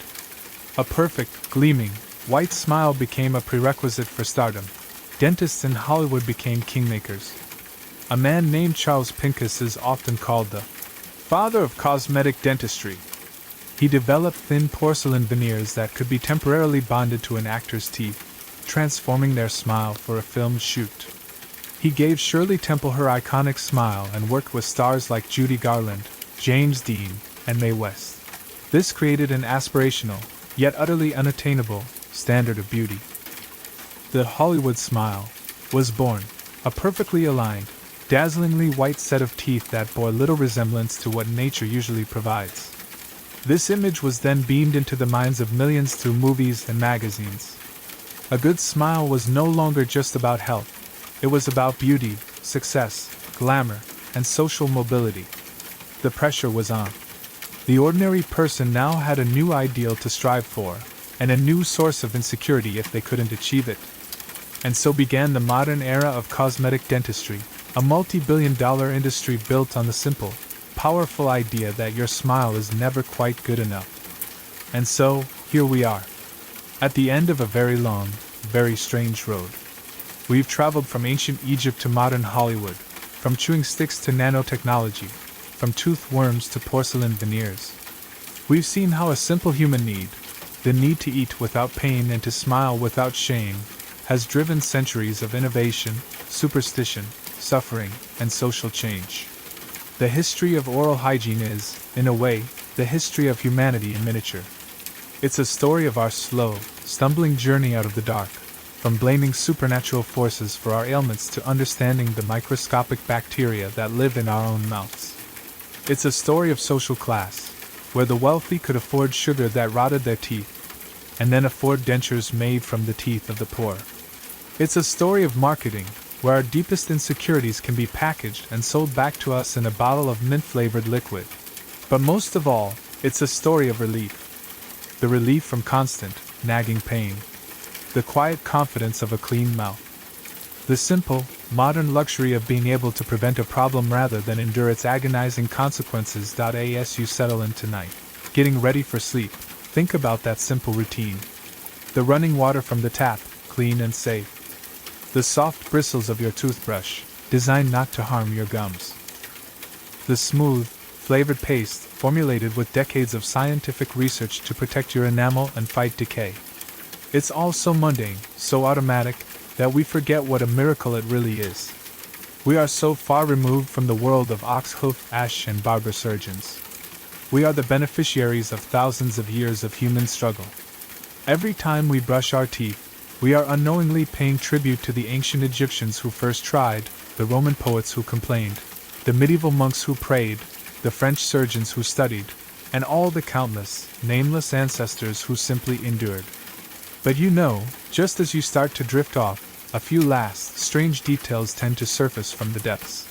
A perfect, gleaming, white smile became a prerequisite for stardom. Dentists in Hollywood became kingmakers. A man named Charles Pincus is often called the father of cosmetic dentistry. He developed thin porcelain veneers that could be temporarily bonded to an actor's teeth, transforming their smile for a film shoot. He gave Shirley Temple her iconic smile and worked with stars like Judy Garland, James Dean, and Mae West. This created an aspirational, yet utterly unattainable, standard of beauty. The Hollywood smile was born, a perfectly aligned, dazzlingly white set of teeth that bore little resemblance to what nature usually provides. This image was then beamed into the minds of millions through movies and magazines. A good smile was no longer just about health. It was about beauty, success, glamour, and social mobility. The pressure was on. The ordinary person now had a new ideal to strive for, and a new source of insecurity if they couldn't achieve it. And so began the modern era of cosmetic dentistry, a multi-billion-dollar industry built on the simple, powerful idea that your smile is never quite good enough. And so, here we are. At the end of a very long, very strange road. We've traveled from ancient Egypt to modern Hollywood, from chewing sticks to nanotechnology, from tooth worms to porcelain veneers. We've seen how a simple human need, the need to eat without pain and to smile without shame, has driven centuries of innovation, superstition, suffering, and social change. The history of oral hygiene is, in a way, the history of humanity in miniature. It's a story of our slow, stumbling journey out of the dark, from blaming supernatural forces for our ailments to understanding the microscopic bacteria that live in our own mouths. It's a story of social class, where the wealthy could afford sugar that rotted their teeth, and then afford dentures made from the teeth of the poor. It's a story of marketing, where our deepest insecurities can be packaged and sold back to us in a bottle of mint-flavored liquid. But most of all, it's a story of relief. The relief from constant, nagging pain. The quiet confidence of a clean mouth. The simple, modern luxury of being able to prevent a problem rather than endure its agonizing consequences. As you settle in tonight, getting ready for sleep, think about that simple routine. The running water from the tap, clean and safe. The soft bristles of your toothbrush, designed not to harm your gums. The smooth, flavored paste, formulated with decades of scientific research to protect your enamel and fight decay. It's all so mundane, so automatic, that we forget what a miracle it really is. We are so far removed from the world of ox hoof, ash, and barber-surgeons. We are the beneficiaries of thousands of years of human struggle. Every time we brush our teeth, we are unknowingly paying tribute to the ancient Egyptians who first tried, the Roman poets who complained, the medieval monks who prayed, the French surgeons who studied, and all the countless, nameless ancestors who simply endured. But just as you start to drift off, a few last, strange details tend to surface from the depths.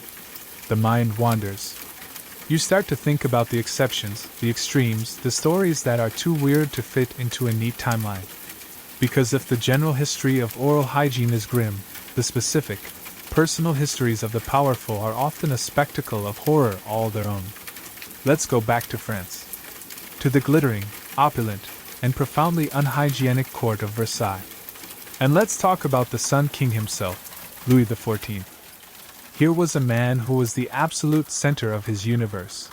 The mind wanders. You start to think about the exceptions, the extremes, the stories that are too weird to fit into a neat timeline. Because if the general history of oral hygiene is grim, the specific, personal histories of the powerful are often a spectacle of horror all their own. Let's go back to France. To the glittering, opulent, and profoundly unhygienic court of Versailles. And let's talk about the Sun King himself, Louis XIV. Here was a man who was the absolute center of his universe.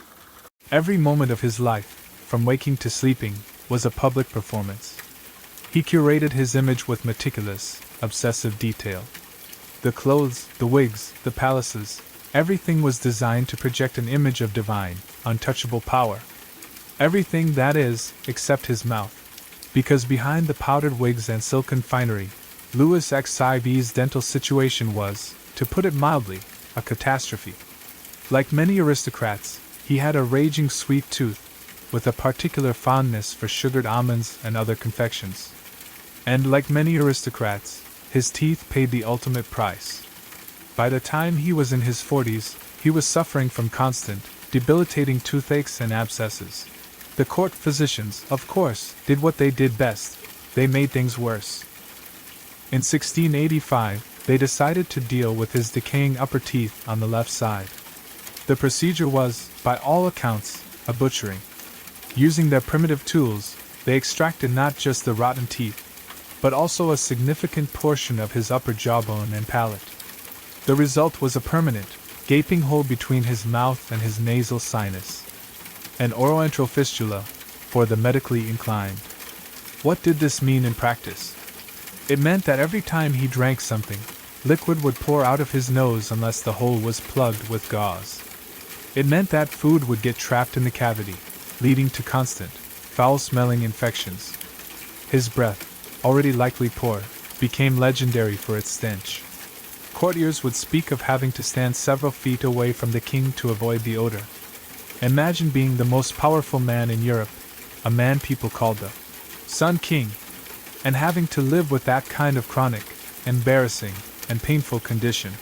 Every moment of his life, from waking to sleeping, was a public performance. He curated his image with meticulous, obsessive detail. The clothes, the wigs, the palaces, everything was designed to project an image of divine, untouchable power. Everything, that is, except his mouth. Because behind the powdered wigs and silken finery, Louis XIV's dental situation was, to put it mildly, a catastrophe. Like many aristocrats, he had a raging sweet tooth, with a particular fondness for sugared almonds and other confections. And like many aristocrats, his teeth paid the ultimate price. By the time he was in his 40s, he was suffering from constant, debilitating toothaches and abscesses. The court physicians, of course, did what they did best. They made things worse. In 1685, they decided to deal with his decaying upper teeth on the left side. The procedure was, by all accounts, a butchering. Using their primitive tools, they extracted not just the rotten teeth, but also a significant portion of his upper jawbone and palate. The result was a permanent, gaping hole between his mouth and his nasal sinus. An oroentral fistula, for the medically inclined. What did this mean in practice? It meant that every time he drank something, liquid would pour out of his nose unless the hole was plugged with gauze. It meant that food would get trapped in the cavity, leading to constant, foul-smelling infections. His breath, already likely poor, became legendary for its stench. Courtiers would speak of having to stand several feet away from the king to avoid the odor. Imagine being the most powerful man in Europe, a man people called the Sun King, and having to live with that kind of chronic, embarrassing, and painful condition.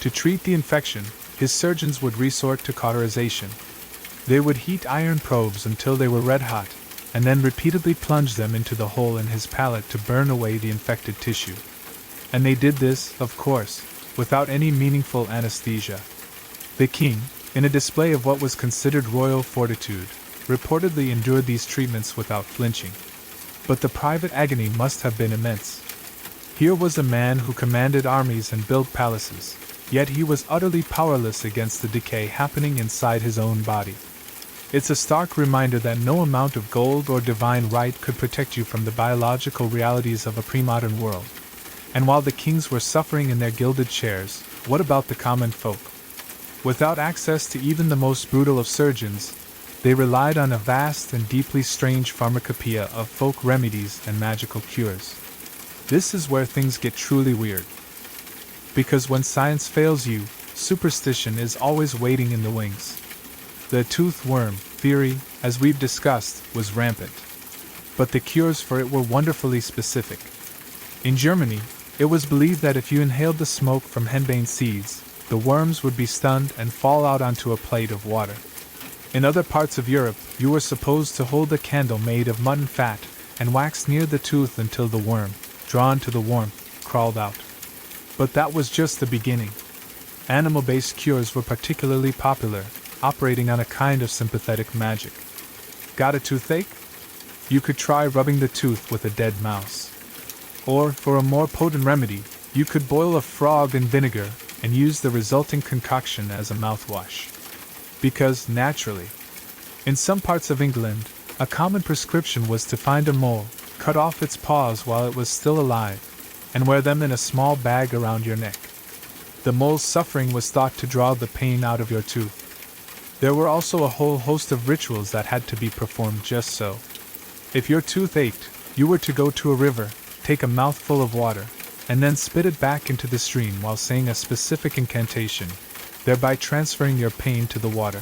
To treat the infection, his surgeons would resort to cauterization. They would heat iron probes until they were red hot, and then repeatedly plunge them into the hole in his palate to burn away the infected tissue. And they did this, of course, without any meaningful anesthesia. The king, in a display of what was considered royal fortitude, reportedly endured these treatments without flinching. But the private agony must have been immense. Here was a man who commanded armies and built palaces, yet he was utterly powerless against the decay happening inside his own body. It's a stark reminder that no amount of gold or divine right could protect you from the biological realities of a pre-modern world. And while the kings were suffering in their gilded chairs, what about the common folk? Without access to even the most brutal of surgeons, they relied on a vast and deeply strange pharmacopoeia of folk remedies and magical cures. This is where things get truly weird. Because when science fails you, superstition is always waiting in the wings. The tooth worm theory, as we've discussed, was rampant. But the cures for it were wonderfully specific. In Germany, it was believed that if you inhaled the smoke from henbane seeds, the worms would be stunned and fall out onto a plate of water. In other parts of Europe, you were supposed to hold a candle made of mutton fat and wax near the tooth until the worm, drawn to the warmth, crawled out. But that was just the beginning. Animal-based cures were particularly popular, operating on a kind of sympathetic magic. Got a toothache? You could try rubbing the tooth with a dead mouse. Or, for a more potent remedy, you could boil a frog in vinegar and use the resulting concoction as a mouthwash. Because, naturally, in some parts of England, a common prescription was to find a mole, cut off its paws while it was still alive, and wear them in a small bag around your neck. The mole's suffering was thought to draw the pain out of your tooth. There were also a whole host of rituals that had to be performed just so. If your tooth ached, you were to go to a river, take a mouthful of water, and then spit it back into the stream while saying a specific incantation, thereby transferring your pain to the water.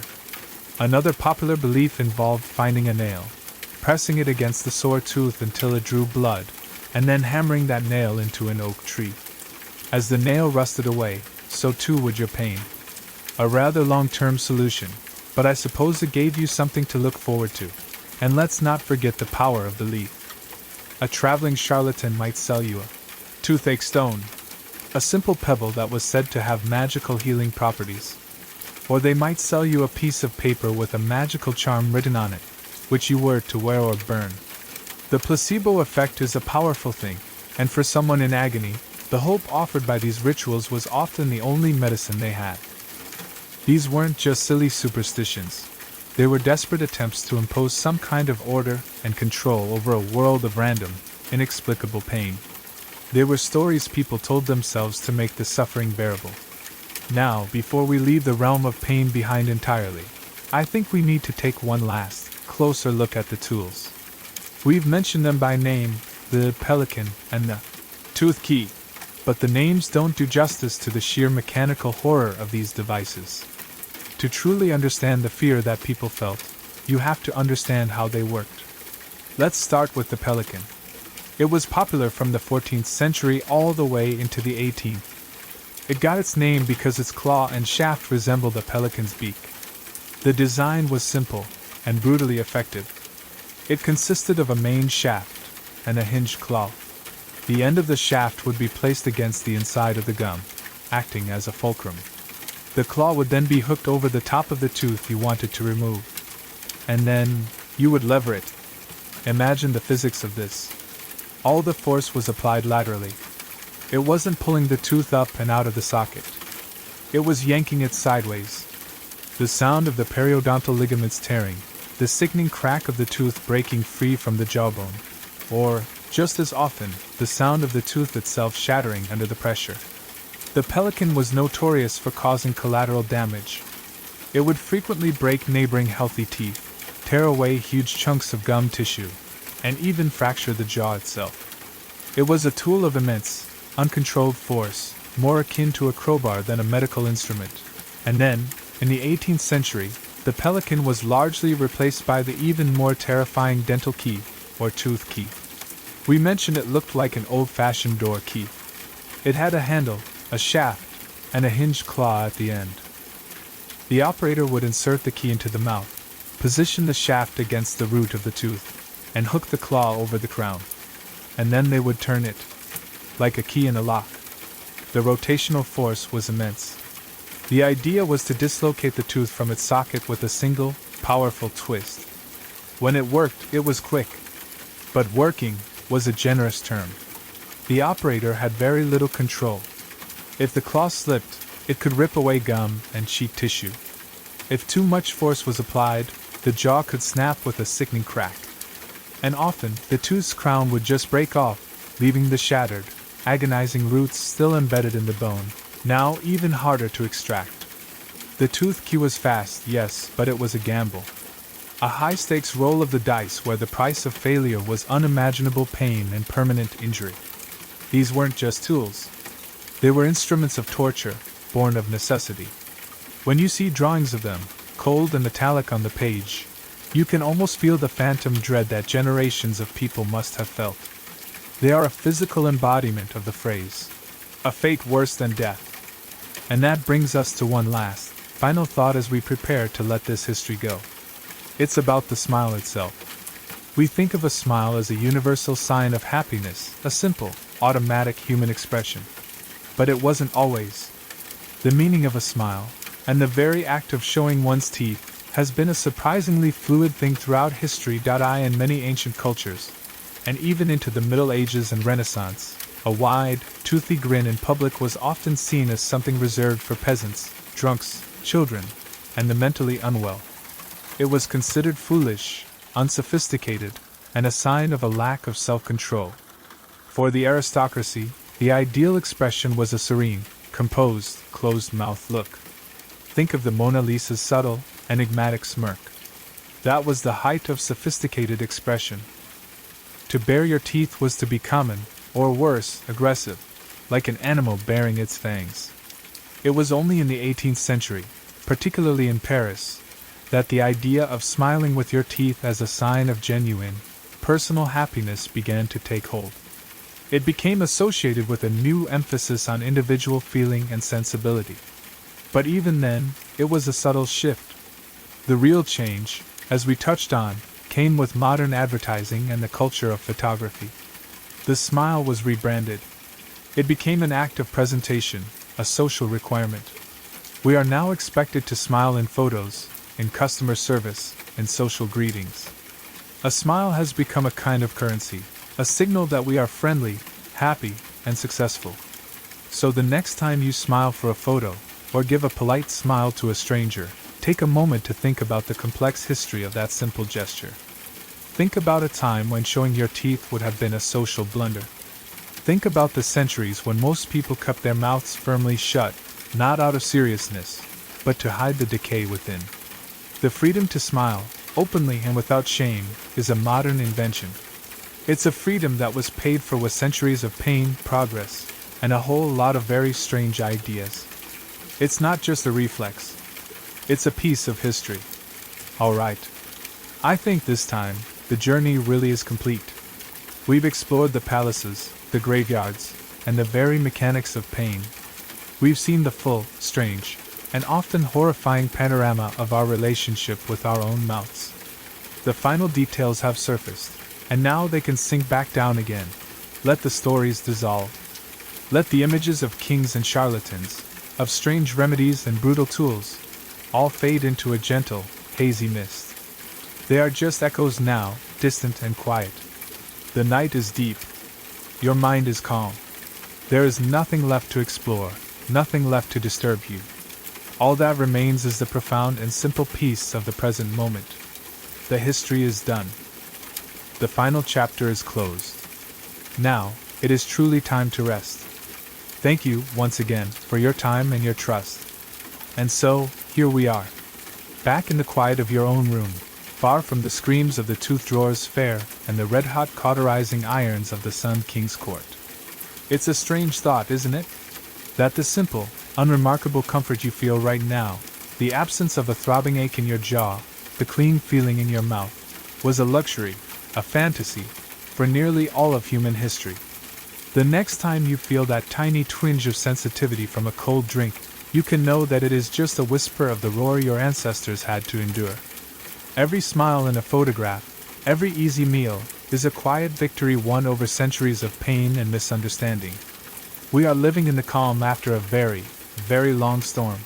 Another popular belief involved finding a nail, pressing it against the sore tooth until it drew blood, and then hammering that nail into an oak tree. As the nail rusted away, so too would your pain. A rather long-term solution, but I suppose it gave you something to look forward to. And let's not forget the power of belief. A traveling charlatan might sell you a toothache stone, a simple pebble that was said to have magical healing properties. Or they might sell you a piece of paper with a magical charm written on it, which you were to wear or burn. The placebo effect is a powerful thing, and for someone in agony, the hope offered by these rituals was often the only medicine they had. These weren't just silly superstitions. They were desperate attempts to impose some kind of order and control over a world of random, inexplicable pain. They were stories people told themselves to make the suffering bearable. Now, before we leave the realm of pain behind entirely, I think we need to take one last, closer look at the tools. We've mentioned them by name, the pelican and the tooth key, but the names don't do justice to the sheer mechanical horror of these devices. To truly understand the fear that people felt, you have to understand how they worked. Let's start with the pelican. It was popular from the 14th century all the way into the 18th. It got its name because its claw and shaft resembled a pelican's beak. The design was simple and brutally effective. It consisted of a main shaft and a hinged claw. The end of the shaft would be placed against the inside of the gum, acting as a fulcrum. The claw would then be hooked over the top of the tooth you wanted to remove. And then, you would lever it. Imagine the physics of this. All the force was applied laterally. It wasn't pulling the tooth up and out of the socket. It was yanking it sideways. The sound of the periodontal ligaments tearing, the sickening crack of the tooth breaking free from the jawbone, or, just as often, the sound of the tooth itself shattering under the pressure. The pelican was notorious for causing collateral damage. It would frequently break neighboring healthy teeth, tear away huge chunks of gum tissue, and even fracture the jaw itself. It was a tool of immense, uncontrolled force, more akin to a crowbar than a medical instrument. And then, in the 18th century, the pelican was largely replaced by the even more terrifying dental key, or tooth key. We mentioned it looked like an old-fashioned door key. It had a handle, a shaft, and a hinged claw at the end. The operator would insert the key into the mouth, position the shaft against the root of the tooth, and hook the claw over the crown. And then they would turn it, like a key in a lock. The rotational force was immense. The idea was to dislocate the tooth from its socket with a single, powerful twist. When it worked, it was quick. But working was a generous term. The operator had very little control. If the claw slipped, it could rip away gum and cheek tissue. If too much force was applied, the jaw could snap with a sickening crack. And often, the tooth's crown would just break off, leaving the shattered, agonizing roots still embedded in the bone, now even harder to extract. The tooth key was fast, yes, but it was a gamble. A high-stakes roll of the dice where the price of failure was unimaginable pain and permanent injury. These weren't just tools. They were instruments of torture, born of necessity. When you see drawings of them, cold and metallic on the page, you can almost feel the phantom dread that generations of people must have felt. They are a physical embodiment of the phrase, a fate worse than death. And that brings us to one last, final thought as we prepare to let this history go. It's about the smile itself. We think of a smile as a universal sign of happiness, a simple, automatic human expression. But it wasn't always. The meaning of a smile, and the very act of showing one's teeth, has been a surprisingly fluid thing throughout history. In many ancient cultures, and even into the Middle Ages and Renaissance, a wide, toothy grin in public was often seen as something reserved for peasants, drunks, children, and the mentally unwell. It was considered foolish, unsophisticated, and a sign of a lack of self-control. For the aristocracy, the ideal expression was a serene, composed, closed-mouthed look. Think of the Mona Lisa's subtle, enigmatic smirk. That was the height of sophisticated expression. To bare your teeth was to be common, or worse, aggressive, like an animal baring its fangs. It was only in the 18th century, particularly in Paris, that the idea of smiling with your teeth as a sign of genuine, personal happiness began to take hold. It became associated with a new emphasis on individual feeling and sensibility. But even then, it was a subtle shift. The real change, as we touched on, came with modern advertising and the culture of photography. The smile was rebranded. It became an act of presentation, a social requirement. We are now expected to smile in photos, in customer service, in social greetings. A smile has become a kind of currency, a signal that we are friendly, happy, and successful. So the next time you smile for a photo, or give a polite smile to a stranger, take a moment to think about the complex history of that simple gesture. Think about a time when showing your teeth would have been a social blunder. Think about the centuries when most people kept their mouths firmly shut, not out of seriousness, but to hide the decay within. The freedom to smile, openly and without shame, is a modern invention. It's a freedom that was paid for with centuries of pain, progress, and a whole lot of very strange ideas. It's not just a reflex. It's a piece of history. Alright. I think this time, the journey really is complete. We've explored the palaces, the graveyards, and the very mechanics of pain. We've seen the full, strange, and often horrifying panorama of our relationship with our own mouths. The final details have surfaced, and now they can sink back down again. Let the stories dissolve. Let the images of kings and charlatans, of strange remedies and brutal tools, all fade into a gentle, hazy mist. They are just echoes now, distant and quiet. The night is deep. Your mind is calm. There is nothing left to explore, nothing left to disturb you. All that remains is the profound and simple peace of the present moment. The history is done. The final chapter is closed. Now, it is truly time to rest. Thank you, once again, for your time and your trust. And so, here we are. Back in the quiet of your own room, far from the screams of the tooth drawers fair and the red-hot cauterizing irons of the Sun King's court. It's a strange thought, isn't it? That the simple, unremarkable comfort you feel right now, the absence of a throbbing ache in your jaw, the clean feeling in your mouth, was a luxury, a fantasy, for nearly all of human history. The next time you feel that tiny twinge of sensitivity from a cold drink, you can know that it is just a whisper of the roar your ancestors had to endure. Every smile in a photograph, every easy meal, is a quiet victory won over centuries of pain and misunderstanding. We are living in the calm after a very, very long storm.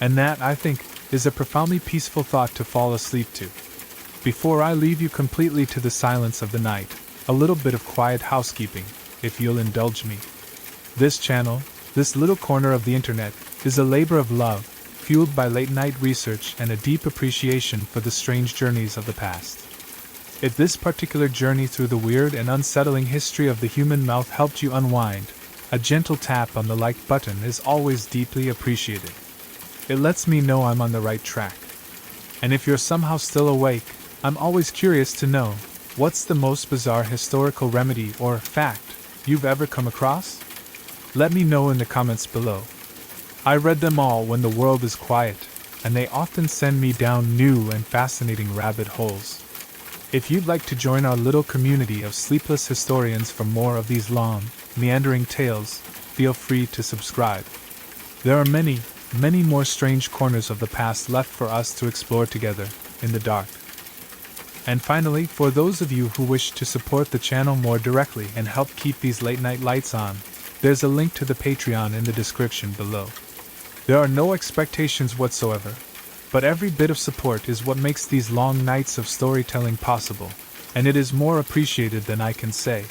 And that, I think, is a profoundly peaceful thought to fall asleep to. Before I leave you completely to the silence of the night, a little bit of quiet housekeeping, if you'll indulge me. This channel, this little corner of the internet, is a labor of love, fueled by late-night research and a deep appreciation for the strange journeys of the past. If this particular journey through the weird and unsettling history of the human mouth helped you unwind, a gentle tap on the like button is always deeply appreciated. It lets me know I'm on the right track. And if you're somehow still awake, I'm always curious to know, what's the most bizarre historical remedy or fact you've ever come across? Let me know in the comments below. I read them all when the world is quiet, and they often send me down new and fascinating rabbit holes. If you'd like to join our little community of sleepless historians for more of these long, meandering tales, feel free to subscribe. There are many, many more strange corners of the past left for us to explore together, in the dark. And finally, for those of you who wish to support the channel more directly and help keep these late-night lights on, there's a link to the Patreon in the description below. There are no expectations whatsoever, but every bit of support is what makes these long nights of storytelling possible, and it is more appreciated than I can say.